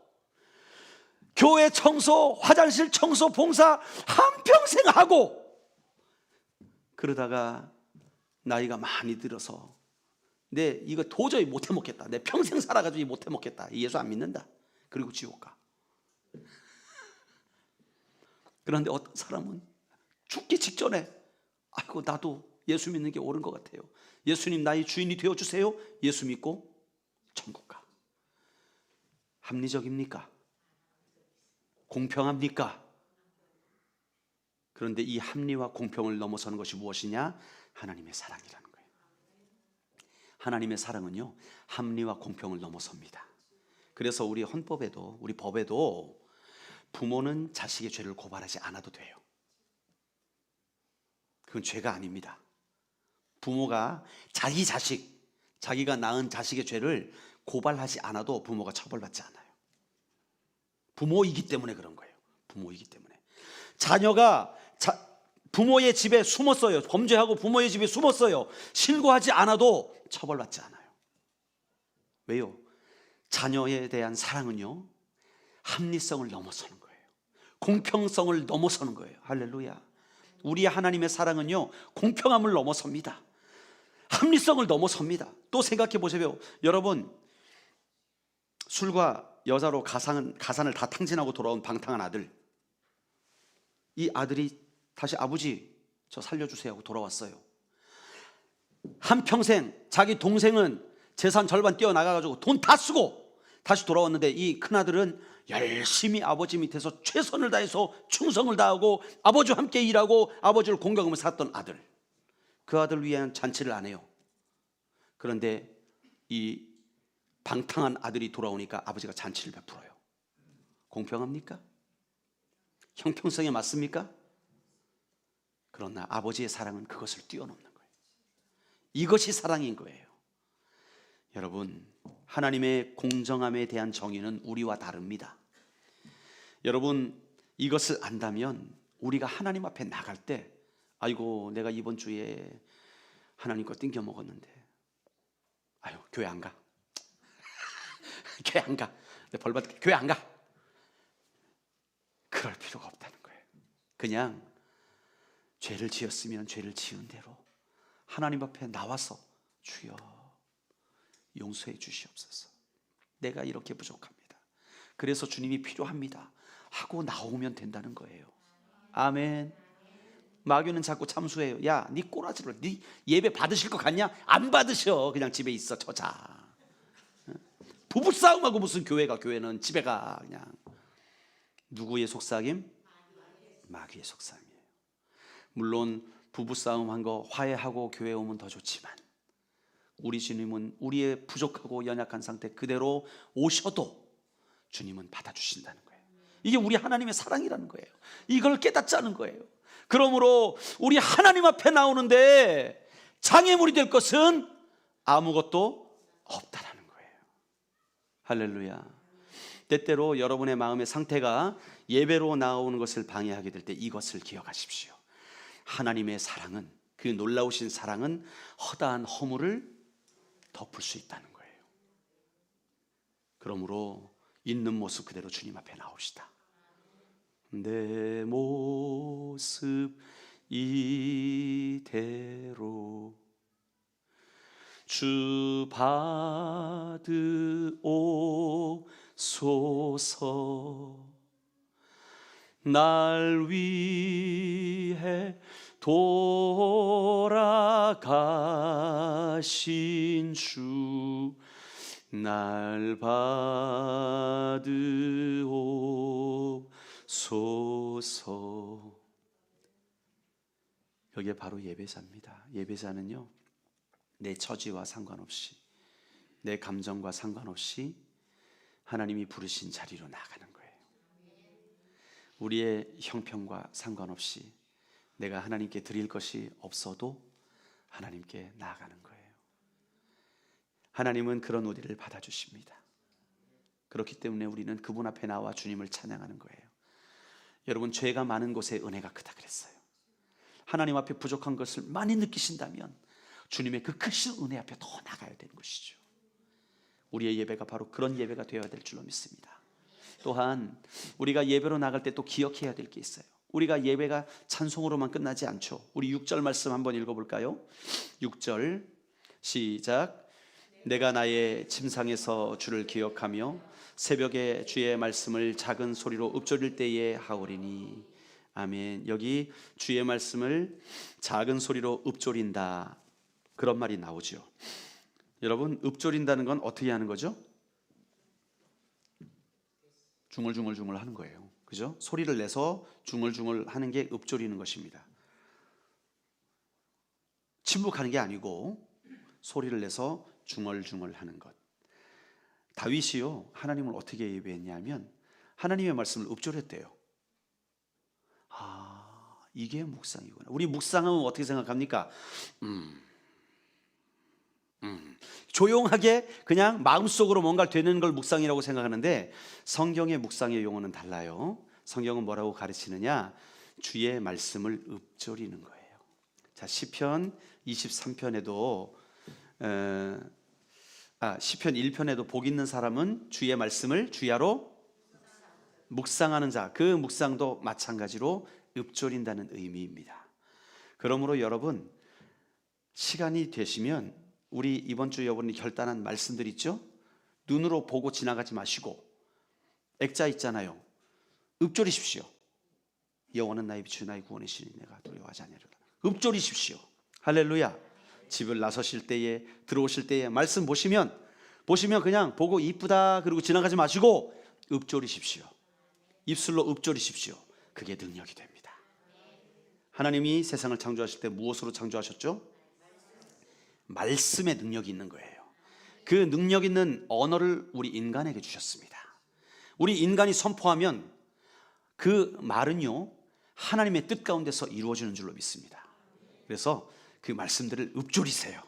교회 청소, 화장실 청소, 봉사 한평생 하고, 그러다가 나이가 많이 들어서 내 이거 도저히 못해 먹겠다, 내 평생 살아가지고 못해 먹겠다, 예수 안 믿는다, 그리고 지옥 가. 그런데 어떤 사람은 죽기 직전에 아이고 나도 예수 믿는 게 옳은 것 같아요, 예수님 나의 주인이 되어주세요, 예수 믿고 천국 가. 합리적입니까? 공평합니까? 그런데 이 합리와 공평을 넘어서는 것이 무엇이냐? 하나님의 사랑이라는 거예요. 하나님의 사랑은요, 합리와 공평을 넘어섭니다. 그래서 우리 헌법에도, 우리 법에도 부모는 자식의 죄를 고발하지 않아도 돼요. 그건 죄가 아닙니다. 부모가 자기 자식, 자기가 낳은 자식의 죄를 고발하지 않아도 부모가 처벌받지 않아요. 부모이기 때문에 그런 거예요. 부모이기 때문에. 자녀가 부모의 집에 숨었어요. 범죄하고 부모의 집에 숨었어요. 신고하지 않아도 처벌받지 않아요. 왜요? 자녀에 대한 사랑은요, 합리성을 넘어서는 거예요. 공평성을 넘어서는 거예요. 할렐루야. 우리 하나님의 사랑은요, 공평함을 넘어섭니다. 합리성을 넘어섭니다. 또 생각해 보세요. 여러분, 술과 여자로 가산을 다 탕진하고 돌아온 방탕한 아들, 이 아들이 다시 아버지 저 살려주세요 하고 돌아왔어요. 한평생 자기 동생은 재산 절반 떼어나가가지고 돈 다 쓰고 다시 돌아왔는데 이 큰아들은 열심히 아버지 밑에서 최선을 다해서 충성을 다하고 아버지와 함께 일하고 아버지를 공경하며 살았던 아들, 그 아들을 위한 잔치를 안 해요. 그런데 이 방탕한 아들이 돌아오니까 아버지가 잔치를 베풀어요. 공평합니까? 형평성에 맞습니까? 그러나 아버지의 사랑은 그것을 뛰어넘는 거예요. 이것이 사랑인 거예요. 여러분, 하나님의 공정함에 대한 정의는 우리와 다릅니다. 여러분, 이것을 안다면 우리가 하나님 앞에 나갈 때, 아이고 내가 이번 주에 하나님 거 띵겨 먹었는데 아유 교회 안 가. 교회 안 가. 내 벌 받을게. 교회 안 가. 그럴 필요가 없다는 거예요. 그냥 죄를 지었으면 죄를 지은 대로 하나님 앞에 나와서 주여 용서해 주시옵소서. 내가 이렇게 부족합니다. 그래서 주님이 필요합니다 하고 나오면 된다는 거예요. 아멘. 마귀는 자꾸 참수해요. 야, 네 꼬라지를, 네 예배 받으실 것 같냐? 안 받으셔. 그냥 집에 있어. 저자. 부부싸움하고 무슨 교회가, 교회는 집에 가. 그냥. 누구의 속삭임? 마귀의 속삭임이에요. 물론 부부싸움한 거 화해하고 교회 오면 더 좋지만 우리 주님은 우리의 부족하고 연약한 상태 그대로 오셔도 주님은 받아주신다는 거예요. 이게 우리 하나님의 사랑이라는 거예요. 이걸 깨닫자는 거예요. 그러므로 우리 하나님 앞에 나오는데 장애물이 될 것은 아무것도 없다라는 거예요. 할렐루야. 때때로 여러분의 마음의 상태가 예배로 나오는 것을 방해하게 될 때 이것을 기억하십시오. 하나님의 사랑은, 그 놀라우신 사랑은 허다한 허물을 덮을 수 있다는 거예요. 그러므로 있는 모습 그대로 주님 앞에 나옵시다. 내 모습 이대로 주 받으옵소서. 날 위해 돌아가신 주 날 받으옵소서. 여기에 바로 예배자입니다. 예배자는요, 내 처지와 상관없이, 내 감정과 상관없이 하나님이 부르신 자리로 나가는 거예요. 우리의 형편과 상관없이 내가 하나님께 드릴 것이 없어도 하나님께 나아가는 거예요. 하나님은 그런 우리를 받아주십니다. 그렇기 때문에 우리는 그분 앞에 나와 주님을 찬양하는 거예요. 여러분, 죄가 많은 곳에 은혜가 크다 그랬어요. 하나님 앞에 부족한 것을 많이 느끼신다면 주님의 그 크신 은혜 앞에 더 나가야 되는 것이죠. 우리의 예배가 바로 그런 예배가 되어야 될 줄로 믿습니다. 또한 우리가 예배로 나갈 때 또 기억해야 될 게 있어요. 우리가 예배가 찬송으로만 끝나지 않죠. 우리 6절 말씀 한번 읽어볼까요? 6절 시작. 내가 나의 침상에서 주를 기억하며 새벽에 주의 말씀을 작은 소리로 읊조릴 때에 하오리니. 아멘. 여기 주의 말씀을 작은 소리로 읊조린다, 그런 말이 나오죠. 여러분, 읊조린다는 건 어떻게 하는 거죠? 중얼중얼 하는 거예요. 그죠? 소리를 내서 중얼중얼 하는 게 읊조리는 것입니다. 침묵하는 게 아니고 소리를 내서 중얼중얼 하는 것. 다윗이요, 하나님을 어떻게 예배했냐면 하나님의 말씀을 읊조렸대요. 아, 이게 묵상이구나. 우리 묵상하면 어떻게 생각합니까? 조용하게 그냥 마음속으로 뭔가 되는 걸 묵상이라고 생각하는데, 성경의 묵상의 용어는 달라요. 성경은 뭐라고 가르치느냐? 주의 말씀을 읊조리는 거예요. 자, 시편 23편에도 시편 1편에도 복 있는 사람은 주의 말씀을 주야로 묵상하는 자, 그 묵상도 마찬가지로 읊조린다는 의미입니다. 그러므로 여러분, 시간이 되시면 우리 이번 주 여러분이 결단한 말씀들 있죠? 눈으로 보고 지나가지 마시고 액자 있잖아요. 읊조리십시오. 여호와는 나의 빛이요 나의 구원의 신이 내가 두려워하지 아니하리로다. 읊조리십시오. 할렐루야. 집을 나서실 때에, 들어오실 때에 말씀 보시면 그냥 보고 이쁘다 그리고 지나가지 마시고 읊조리십시오. 입술로 읊조리십시오. 그게 능력이 됩니다. 하나님이 세상을 창조하실 때 무엇으로 창조하셨죠? 말씀의 능력이 있는 거예요. 그 능력 있는 언어를 우리 인간에게 주셨습니다. 우리 인간이 선포하면 그 말은요, 하나님의 뜻 가운데서 이루어지는 줄로 믿습니다. 그래서 그 말씀들을 읊조리세요.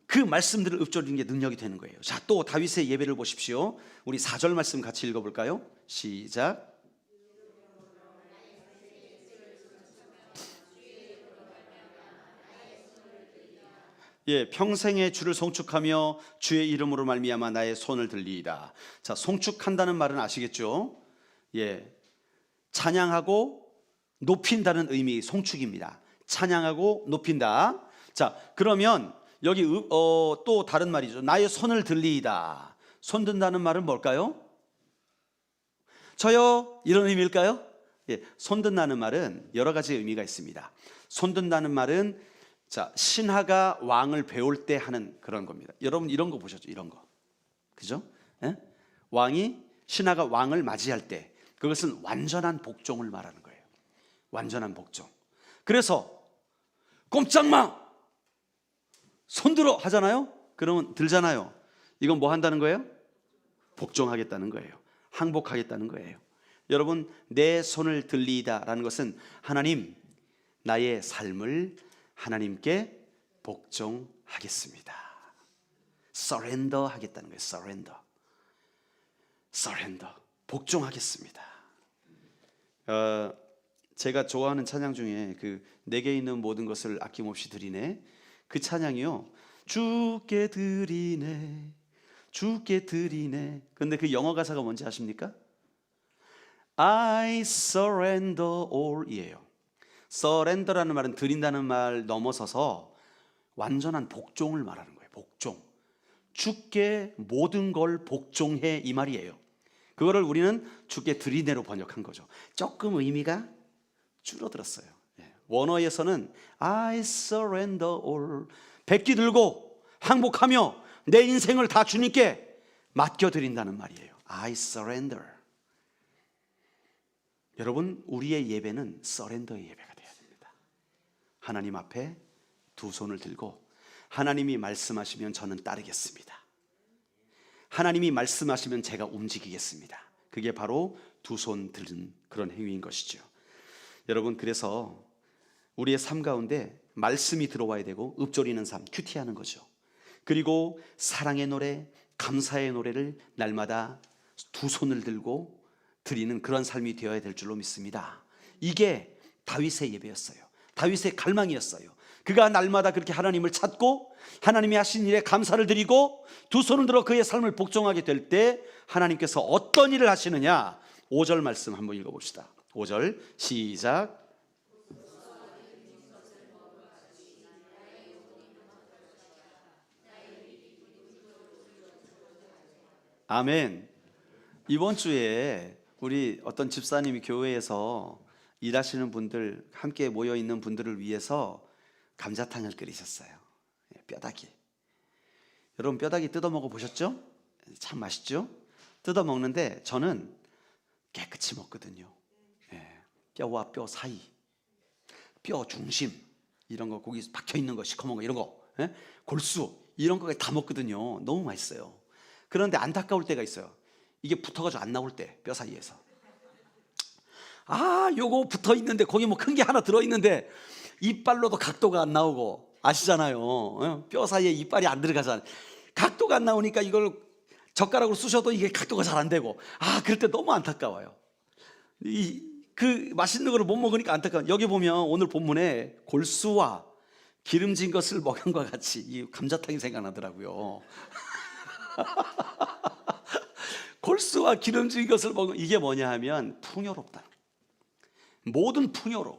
그 말씀들을 읊조리는 게 능력이 되는 거예요. 자, 또 다윗의 예배를 보십시오. 우리 4절 말씀 같이 읽어볼까요? 시작. 예, 평생에 주를 송축하며 주의 이름으로 말미암아 나의 손을 들리이다. 자, 송축한다는 말은 아시겠죠? 예, 찬양하고 높인다는 의미, 송축입니다. 찬양하고 높인다. 자, 그러면 여기 또 다른 말이죠. 나의 손을 들리이다. 손 든다는 말은 뭘까요? 저요, 이런 의미일까요? 예, 손 든다는 말은 여러 가지 의미가 있습니다. 손 든다는 말은 자, 신하가 왕을 배울 때 하는 그런 겁니다. 여러분 이런 거 보셨죠? 이런 거, 그죠? 예? 신하가 왕을 맞이할 때 그것은 완전한 복종을 말하는 거예요. 완전한 복종. 그래서 꼼짝 마! 손들어! 하잖아요? 그러면 들잖아요. 이건 뭐 한다는 거예요? 복종하겠다는 거예요. 항복하겠다는 거예요. 여러분, 내 손을 들리다라는 것은 하나님, 나의 삶을 하나님께 복종하겠습니다. surrender 하겠다는 거예요. surrender. 복종하겠습니다. 제가 좋아하는 찬양 중에 그 내게 있는 모든 것을 아낌없이 드리네, 그 찬양이요, 주께 드리네. 근데 그 영어 가사가 뭔지 아십니까? I surrender all 이에요. surrender라는 말은 드린다는 말 넘어서서 완전한 복종을 말하는 거예요. 주께 모든 걸 복종해, 이 말이에요. 그거를 우리는 주께 드리내로 번역한 거죠. 조금 의미가 줄어들었어요. 원어에서는 I surrender all, 백기 들고 항복하며 내 인생을 다 주님께 맡겨드린다는 말이에요. I surrender. 여러분, 우리의 예배는 서렌더의 예배가 돼야 됩니다. 하나님 앞에 두 손을 들고 하나님이 말씀하시면 저는 따르겠습니다. 하나님이 말씀하시면 제가 움직이겠습니다. 그게 바로 두 손 들은 그런 행위인 것이죠. 여러분, 그래서 우리의 삶 가운데 말씀이 들어와야 되고 읊조리는 삶, 큐티하는 거죠. 그리고 사랑의 노래, 감사의 노래를 날마다 두 손을 들고 드리는 그런 삶이 되어야 될 줄로 믿습니다. 이게 다윗의 예배였어요. 다윗의 갈망이었어요. 그가 날마다 그렇게 하나님을 찾고 하나님이 하신 일에 감사를 드리고 두 손을 들어 그의 삶을 복종하게 될 때 하나님께서 어떤 일을 하시느냐, 5절 말씀 한번 읽어봅시다. 5절 시작. 아멘. 이번 주에 우리 어떤 집사님이 교회에서 일하시는 분들, 함께 모여 있는 분들을 위해서 감자탕을 끓이셨어요. 뼈다귀. 여러분, 뼈다귀 뜯어 먹어 보셨죠? 참 맛있죠? 뜯어 먹는데 저는 깨끗이 먹거든요. 뼈와 뼈 사이, 뼈 중심, 이런 거, 고기 박혀 있는 거, 시커먼 거, 이런 거, 골수, 이런 거 다 먹거든요. 너무 맛있어요. 그런데 안타까울 때가 있어요. 이게 붙어가지고 안 나올 때, 뼈 사이에서. 요거 붙어 있는데, 거기 뭐 큰 게 하나 들어있는데 이빨로도 각도가 안 나오고, 아시잖아요. 뼈 사이에 이빨이 안 들어가잖아요. 각도가 안 나오니까 이걸 젓가락으로 쑤셔도 이게 각도가 잘 안 되고, 그럴 때 너무 안타까워요. 그 맛있는 거를 못 먹으니까 안타까워요. 여기 보면 오늘 본문에 골수와 기름진 것을 먹은과 같이 이 감자탕이 생각나더라고요. 골수와 기름진 것을 먹은, 이게 뭐냐 하면 풍요롭다. 모든 풍요로움,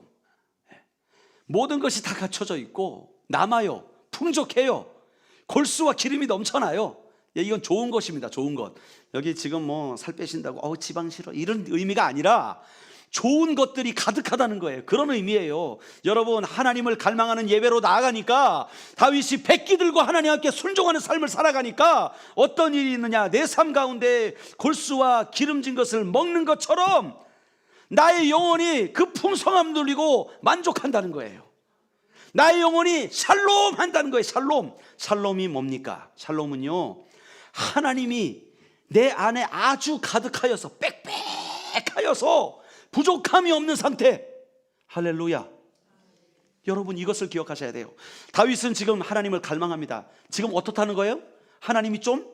모든 것이 다 갖춰져 있고 남아요. 풍족해요. 골수와 기름이 넘쳐나요. 이건 좋은 것입니다. 좋은 것. 여기 지금 뭐 살 빼신다고 지방 싫어, 이런 의미가 아니라 좋은 것들이 가득하다는 거예요. 그런 의미예요. 여러분, 하나님을 갈망하는 예배로 나아가니까, 다윗이 백기 들고 하나님 함께 순종하는 삶을 살아가니까 어떤 일이 있느냐, 내 삶 가운데 골수와 기름진 것을 먹는 것처럼 나의 영혼이 그 풍성함 누리고 만족한다는 거예요. 나의 영혼이 샬롬 한다는 거예요. 샬롬. 샬롬이 뭡니까? 샬롬은요, 하나님이 내 안에 아주 가득하여서, 빽빽하여서 부족함이 없는 상태. 할렐루야. 여러분, 이것을 기억하셔야 돼요. 다윗은 지금 하나님을 갈망합니다. 지금 어떻다는 거예요? 하나님이 좀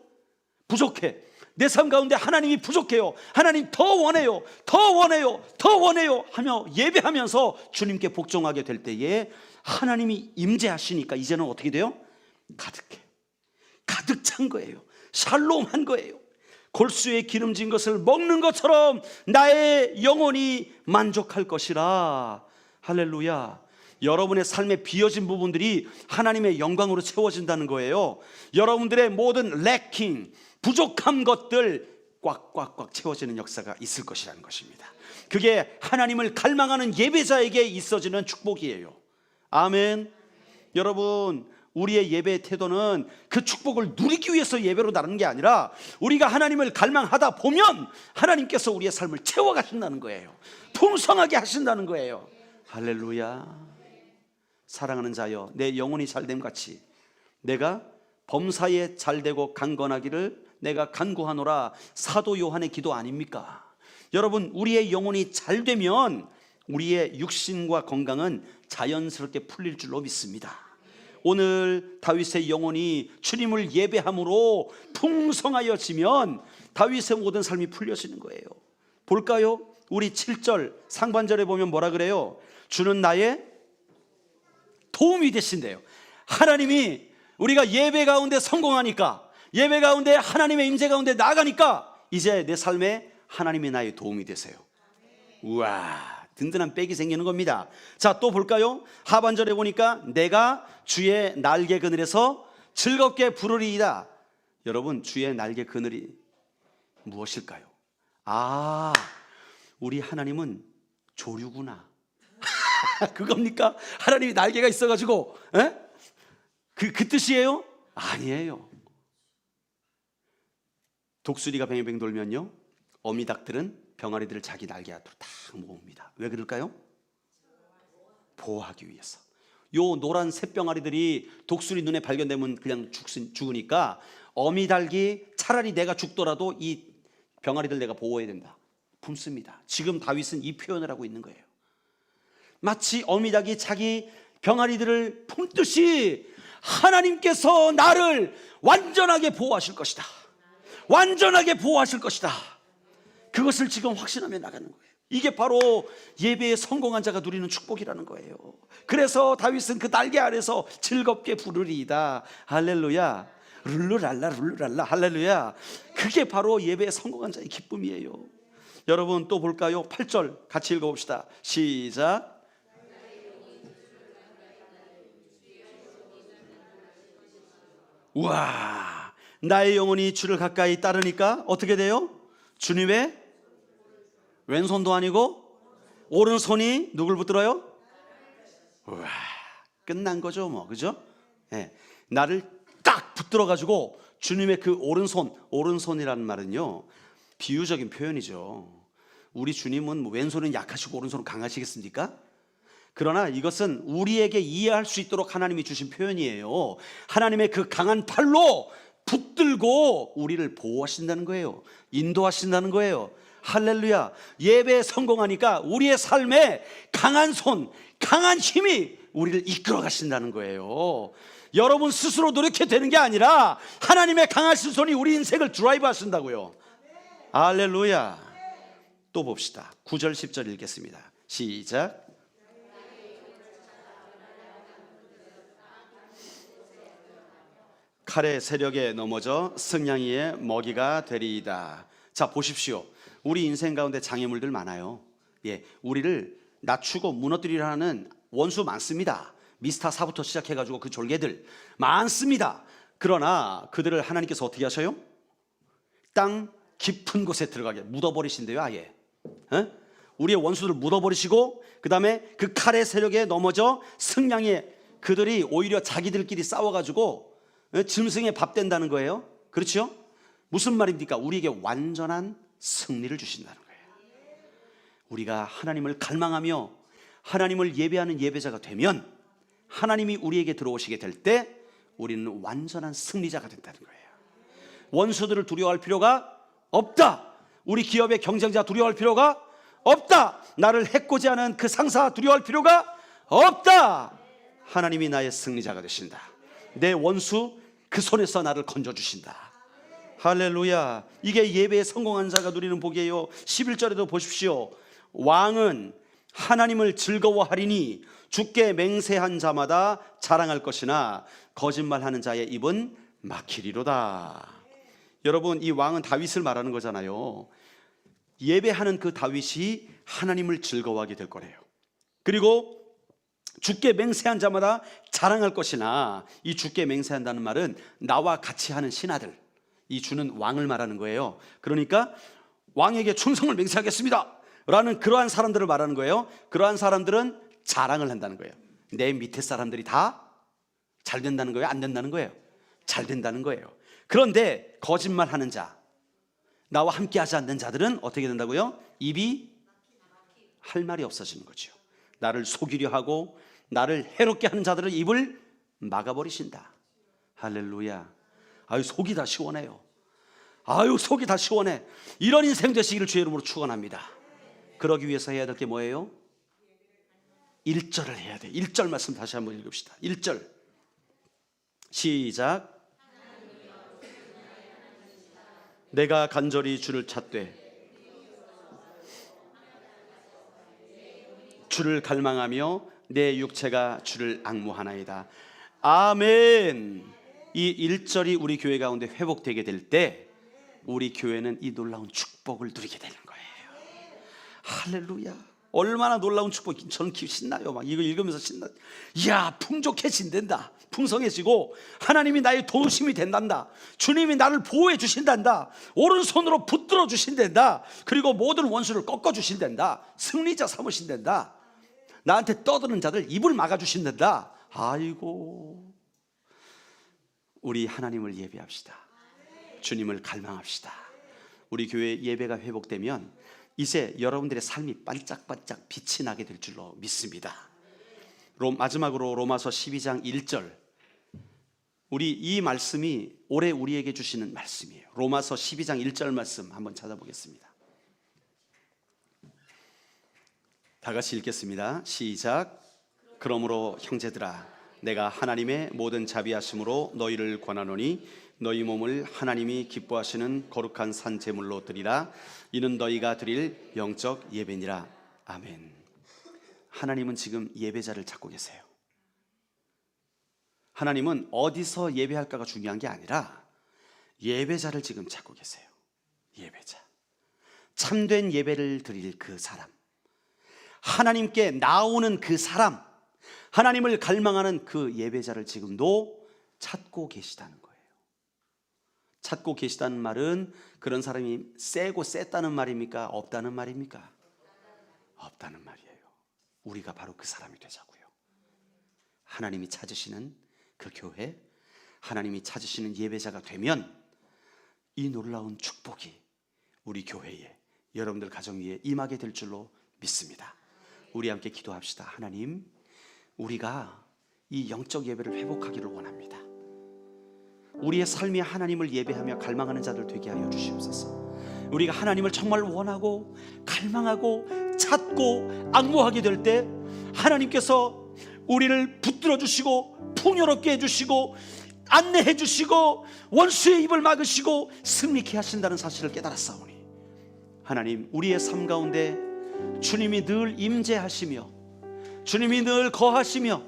부족해. 내 삶 가운데 하나님이 부족해요. 하나님 더 원해요, 더 원해요, 더 원해요 하며 예배하면서 주님께 복종하게 될 때에 하나님이 임재하시니까 이제는 어떻게 돼요? 가득해. 가득 찬 거예요. 샬롬한 거예요. 골수에 기름진 것을 먹는 것처럼 나의 영혼이 만족할 것이라. 할렐루야. 여러분의 삶에 비어진 부분들이 하나님의 영광으로 채워진다는 거예요. 여러분들의 모든 래킹, 부족한 것들 꽉꽉꽉 채워지는 역사가 있을 것이라는 것입니다. 그게 하나님을 갈망하는 예배자에게 있어지는 축복이에요. 아멘. 여러분, 우리의 예배의 태도는 그 축복을 누리기 위해서 예배로 나가는 게 아니라 우리가 하나님을 갈망하다 보면 하나님께서 우리의 삶을 채워가신다는 거예요. 풍성하게 하신다는 거예요. 할렐루야. 사랑하는 자여, 내 영혼이 잘됨 같이 내가 범사에 잘되고 강건하기를 내가 간구하노라. 사도 요한의 기도 아닙니까? 여러분, 우리의 영혼이 잘되면 우리의 육신과 건강은 자연스럽게 풀릴 줄로 믿습니다. 오늘 다윗의 영혼이 주님을 예배함으로 풍성하여지면 다윗의 모든 삶이 풀려지는 거예요. 볼까요? 우리 7절 상반절에 보면 뭐라 그래요? 주는 나의 도움이 되신대요. 하나님이 우리가 예배 가운데 성공하니까, 예배 가운데 하나님의 임재 가운데 나아가니까 이제 내 삶에 하나님이 나의 도움이 되세요. 우와, 든든한 백이 생기는 겁니다. 자, 또 볼까요? 하반절에 보니까 내가 주의 날개 그늘에서 즐겁게 부르리이다. 여러분, 주의 날개 그늘이 무엇일까요? 아, 우리 하나님은 조류구나. 그겁니까? 하나님이 날개가 있어가지고 그 뜻이에요? 아니에요. 독수리가 뱅뱅 돌면요, 어미닭들은 병아리들을 자기 날개 앞으로 딱 모읍니다. 왜 그럴까요? 보호하기 위해서. 요 노란 새병아리들이 독수리 눈에 발견되면 그냥 죽으니까 어미닭이 차라리 내가 죽더라도 이 병아리들 내가 보호해야 된다, 품습니다. 지금 다윗은 이 표현을 하고 있는 거예요. 마치 어미닭이 자기 병아리들을 품듯이 하나님께서 나를 완전하게 보호하실 것이다, 완전하게 보호하실 것이다. 그것을 지금 확신하며 나가는 거예요. 이게 바로 예배에 성공한 자가 누리는 축복이라는 거예요. 그래서 다윗은 그 날개 아래서 즐겁게 부르리이다. 할렐루야. 룰루랄라 룰루랄라 할렐루야. 그게 바로 예배에 성공한 자의 기쁨이에요. 여러분 또 볼까요? 8절 같이 읽어봅시다. 시작. 우와, 나의 영혼이 주를 가까이 따르니까 어떻게 돼요? 주님의 왼손도 아니고 오른손이 누굴 붙들어요? 우와, 끝난 거죠 뭐, 그죠? 네, 나를 딱 붙들어 가지고 주님의 그 오른손이라는 말은요, 비유적인 표현이죠. 우리 주님은 뭐 왼손은 약하시고 오른손은 강하시겠습니까? 그러나 이것은 우리에게 이해할 수 있도록 하나님이 주신 표현이에요. 하나님의 그 강한 팔로 붙들고 우리를 보호하신다는 거예요. 인도하신다는 거예요. 할렐루야. 예배에 성공하니까 우리의 삶에 강한 손, 강한 힘이 우리를 이끌어 가신다는 거예요. 여러분 스스로 노력해 되는 게 아니라 하나님의 강하신 손이 우리 인생을 드라이브 하신다고요. 할렐루야. 또 봅시다. 9절 10절 읽겠습니다. 시작. 칼의 세력에 넘어져 승냥이의 먹이가 되리이다. 자 보십시오. 우리 인생 가운데 장애물들 많아요. 예, 우리를 낮추고 무너뜨리려 하는 원수 많습니다. 미스타사부터 시작해가지고 그 졸개들 많습니다. 그러나 그들을 하나님께서 어떻게 하셔요? 땅 깊은 곳에 들어가게 묻어버리신대요. 아예 우리의 원수들을 묻어버리시고 그 다음에 그 칼의 세력에 넘어져 승냥이, 그들이 오히려 자기들끼리 싸워가지고 짐승의 밥 된다는 거예요. 그렇죠? 무슨 말입니까? 우리에게 완전한 승리를 주신다는 거예요. 우리가 하나님을 갈망하며 하나님을 예배하는 예배자가 되면 하나님이 우리에게 들어오시게 될 때 우리는 완전한 승리자가 된다는 거예요. 원수들을 두려워할 필요가 없다. 우리 기업의 경쟁자 두려워할 필요가 없다. 나를 해코지 하는 그 상사 두려워할 필요가 없다. 하나님이 나의 승리자가 되신다. 내 원수 그 손에서 나를 건져주신다. 할렐루야. 이게 예배에 성공한 자가 누리는 복이에요. 11절에도 보십시오. 왕은 하나님을 즐거워하리니 주께 맹세한 자마다 자랑할 것이나 거짓말하는 자의 입은 막히리로다. 여러분 이 왕은 다윗을 말하는 거잖아요. 예배하는 그 다윗이 하나님을 즐거워하게 될 거래요. 그리고 주께 맹세한 자마다 자랑할 것이나, 이 주께 맹세한다는 말은 나와 같이 하는 신하들, 이 주는 왕을 말하는 거예요. 그러니까 왕에게 충성을 맹세하겠습니다 라는 그러한 사람들을 말하는 거예요. 그러한 사람들은 자랑을 한다는 거예요. 내 밑에 사람들이 다 잘 된다는 거예요? 안 된다는 거예요? 잘 된다는 거예요. 그런데 거짓말하는 자, 나와 함께 하지 않는 자들은 어떻게 된다고요? 입이 할 말이 없어지는 거죠. 나를 속이려 하고 나를 해롭게 하는 자들은 입을 막아버리신다. 할렐루야. 아유 속이 다 시원해요. 아유 속이 다 시원해. 이런 인생 되시기를 주의 이름으로 축원합니다. 그러기 위해서 해야 될 게 뭐예요? 1절을 해야 돼. 1절 말씀 다시 한번 읽읍시다. 1절 시작. 내가 간절히 주를 찾되 주를 갈망하며 내 육체가 주를 앙무하나이다. 아멘. 이 1절이 우리 교회 가운데 회복되게 될 때 우리 교회는 이 놀라운 축복을 누리게 되는 거예요. 할렐루야. 얼마나 놀라운 축복이. 저는 신나요. 막 이거 읽으면서 신나. 이야, 풍족해진단다. 풍성해지고 하나님이 나의 도우심이 된단다. 주님이 나를 보호해 주신단다. 오른손으로 붙들어 주신단다. 그리고 모든 원수를 꺾어 주신단다. 승리자 삼으신단다. 나한테 떠드는 자들 입을 막아 주신단다. 아이고, 우리 하나님을 예배합시다. 주님을 갈망합시다. 우리 교회 예배가 회복되면 이제 여러분들의 삶이 반짝반짝 빛이 나게 될 줄로 믿습니다. 마지막으로 로마서 12장 1절, 우리 이 말씀이 올해 우리에게 주시는 말씀이에요. 로마서 12장 1절 말씀 한번 찾아보겠습니다. 다 같이 읽겠습니다. 시작. 그러므로 형제들아, 내가 하나님의 모든 자비하심으로 너희를 권하노니 너희 몸을 하나님이 기뻐하시는 거룩한 산 제물로 드리라. 이는 너희가 드릴 영적 예배니라. 아멘. 하나님은 지금 예배자를 찾고 계세요. 하나님은 어디서 예배할까가 중요한 게 아니라 예배자를 지금 찾고 계세요. 예배자, 참된 예배를 드릴 그 사람, 하나님께 나오는 그 사람, 하나님을 갈망하는 그 예배자를 지금도 찾고 계시다는 거예요. 찾고 계시다는 말은 그런 사람이 세고 셌다는 말입니까? 없다는 말입니까? 없다는 말이에요. 우리가 바로 그 사람이 되자고요. 하나님이 찾으시는 그 교회, 하나님이 찾으시는 예배자가 되면 이 놀라운 축복이 우리 교회에, 여러분들 가정 위에 임하게 될 줄로 믿습니다. 우리 함께 기도합시다. 하나님, 우리가 이 영적 예배를 회복하기를 원합니다. 우리의 삶이 하나님을 예배하며 갈망하는 자들 되게 하여 주시옵소서. 우리가 하나님을 정말 원하고 갈망하고 찾고 앙모하게 될 때 하나님께서 우리를 붙들어 주시고 풍요롭게 해주시고 안내해 주시고 원수의 입을 막으시고 승리케 하신다는 사실을 깨달았사오니, 하나님, 우리의 삶 가운데 주님이 늘 임재하시며 주님이 늘 거하시며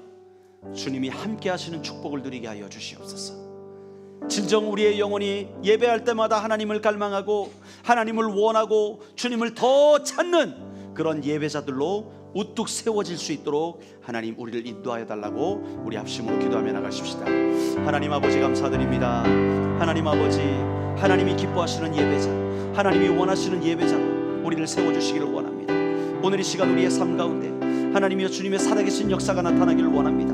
주님이 함께 하시는 축복을 누리게 하여 주시옵소서. 진정 우리의 영혼이 예배할 때마다 하나님을 갈망하고 하나님을 원하고 주님을 더 찾는 그런 예배자들로 우뚝 세워질 수 있도록 하나님, 우리를 인도하여 달라고 우리 합심으로 기도하며 나가십시다. 하나님 아버지, 감사드립니다. 하나님 아버지, 하나님이 기뻐하시는 예배자, 하나님이 원하시는 예배자로 우리를 세워주시기를 원합니다. 오늘 이 시간 우리의 삶 가운데 하나님이여 주님의 살아계신 역사가 나타나기를 원합니다.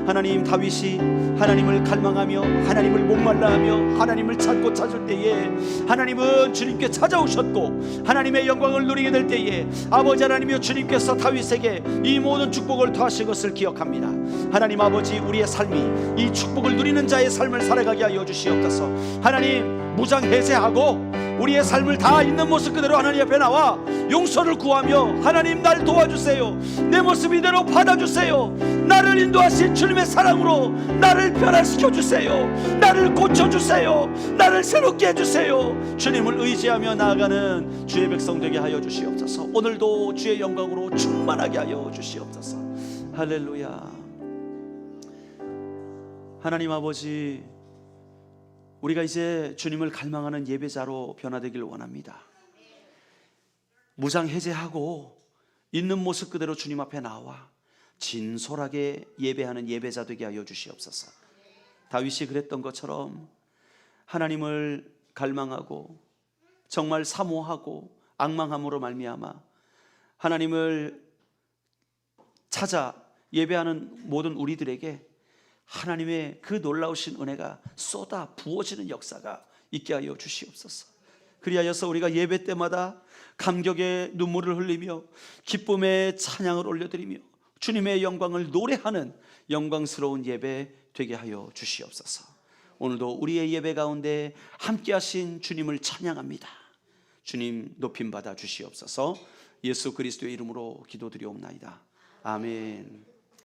하나님, 다윗이 하나님을 갈망하며 하나님을 목말라하며 하나님을 찾고 찾을 때에 하나님은 주님께 찾아오셨고 하나님의 영광을 누리게 될 때에 아버지 하나님이여 주님께서 다윗에게 이 모든 축복을 더하신 것을 기억합니다. 하나님 아버지, 우리의 삶이 이 축복을 누리는 자의 삶을 살아가게 하여 주시옵소서. 하나님, 무장해제하고 우리의 삶을 다 있는 모습 그대로 하나님 앞에 나와 용서를 구하며 하나님, 날 도와주세요. 내 모습 이대로 받아주세요. 나를 인도하신 주님의 사랑으로 나를 변화시켜 주세요. 나를 고쳐주세요. 나를 새롭게 해주세요. 주님을 의지하며 나아가는 주의 백성 되게 하여 주시옵소서. 오늘도 주의 영광으로 충만하게 하여 주시옵소서. 할렐루야. 하나님 아버지, 우리가 이제 주님을 갈망하는 예배자로 변화되기를 원합니다. 무장해제하고 있는 모습 그대로 주님 앞에 나와 진솔하게 예배하는 예배자 되게 하여 주시옵소서. 다윗이 그랬던 것처럼 하나님을 갈망하고 정말 사모하고 앙망함으로 말미암아 하나님을 찾아 예배하는 모든 우리들에게 하나님의 그 놀라우신 은혜가 쏟아 부어지는 역사가 있게 하여 주시옵소서. 그리하여서 우리가 예배 때마다 감격의 눈물을 흘리며 기쁨의 찬양을 올려드리며 주님의 영광을 노래하는 영광스러운 예배 되게 하여 주시옵소서. 오늘도 우리의 예배 가운데 함께 하신 주님을 찬양합니다. 주님 높임 받아 주시옵소서. 예수 그리스도의 이름으로 기도드리옵나이다. 아멘.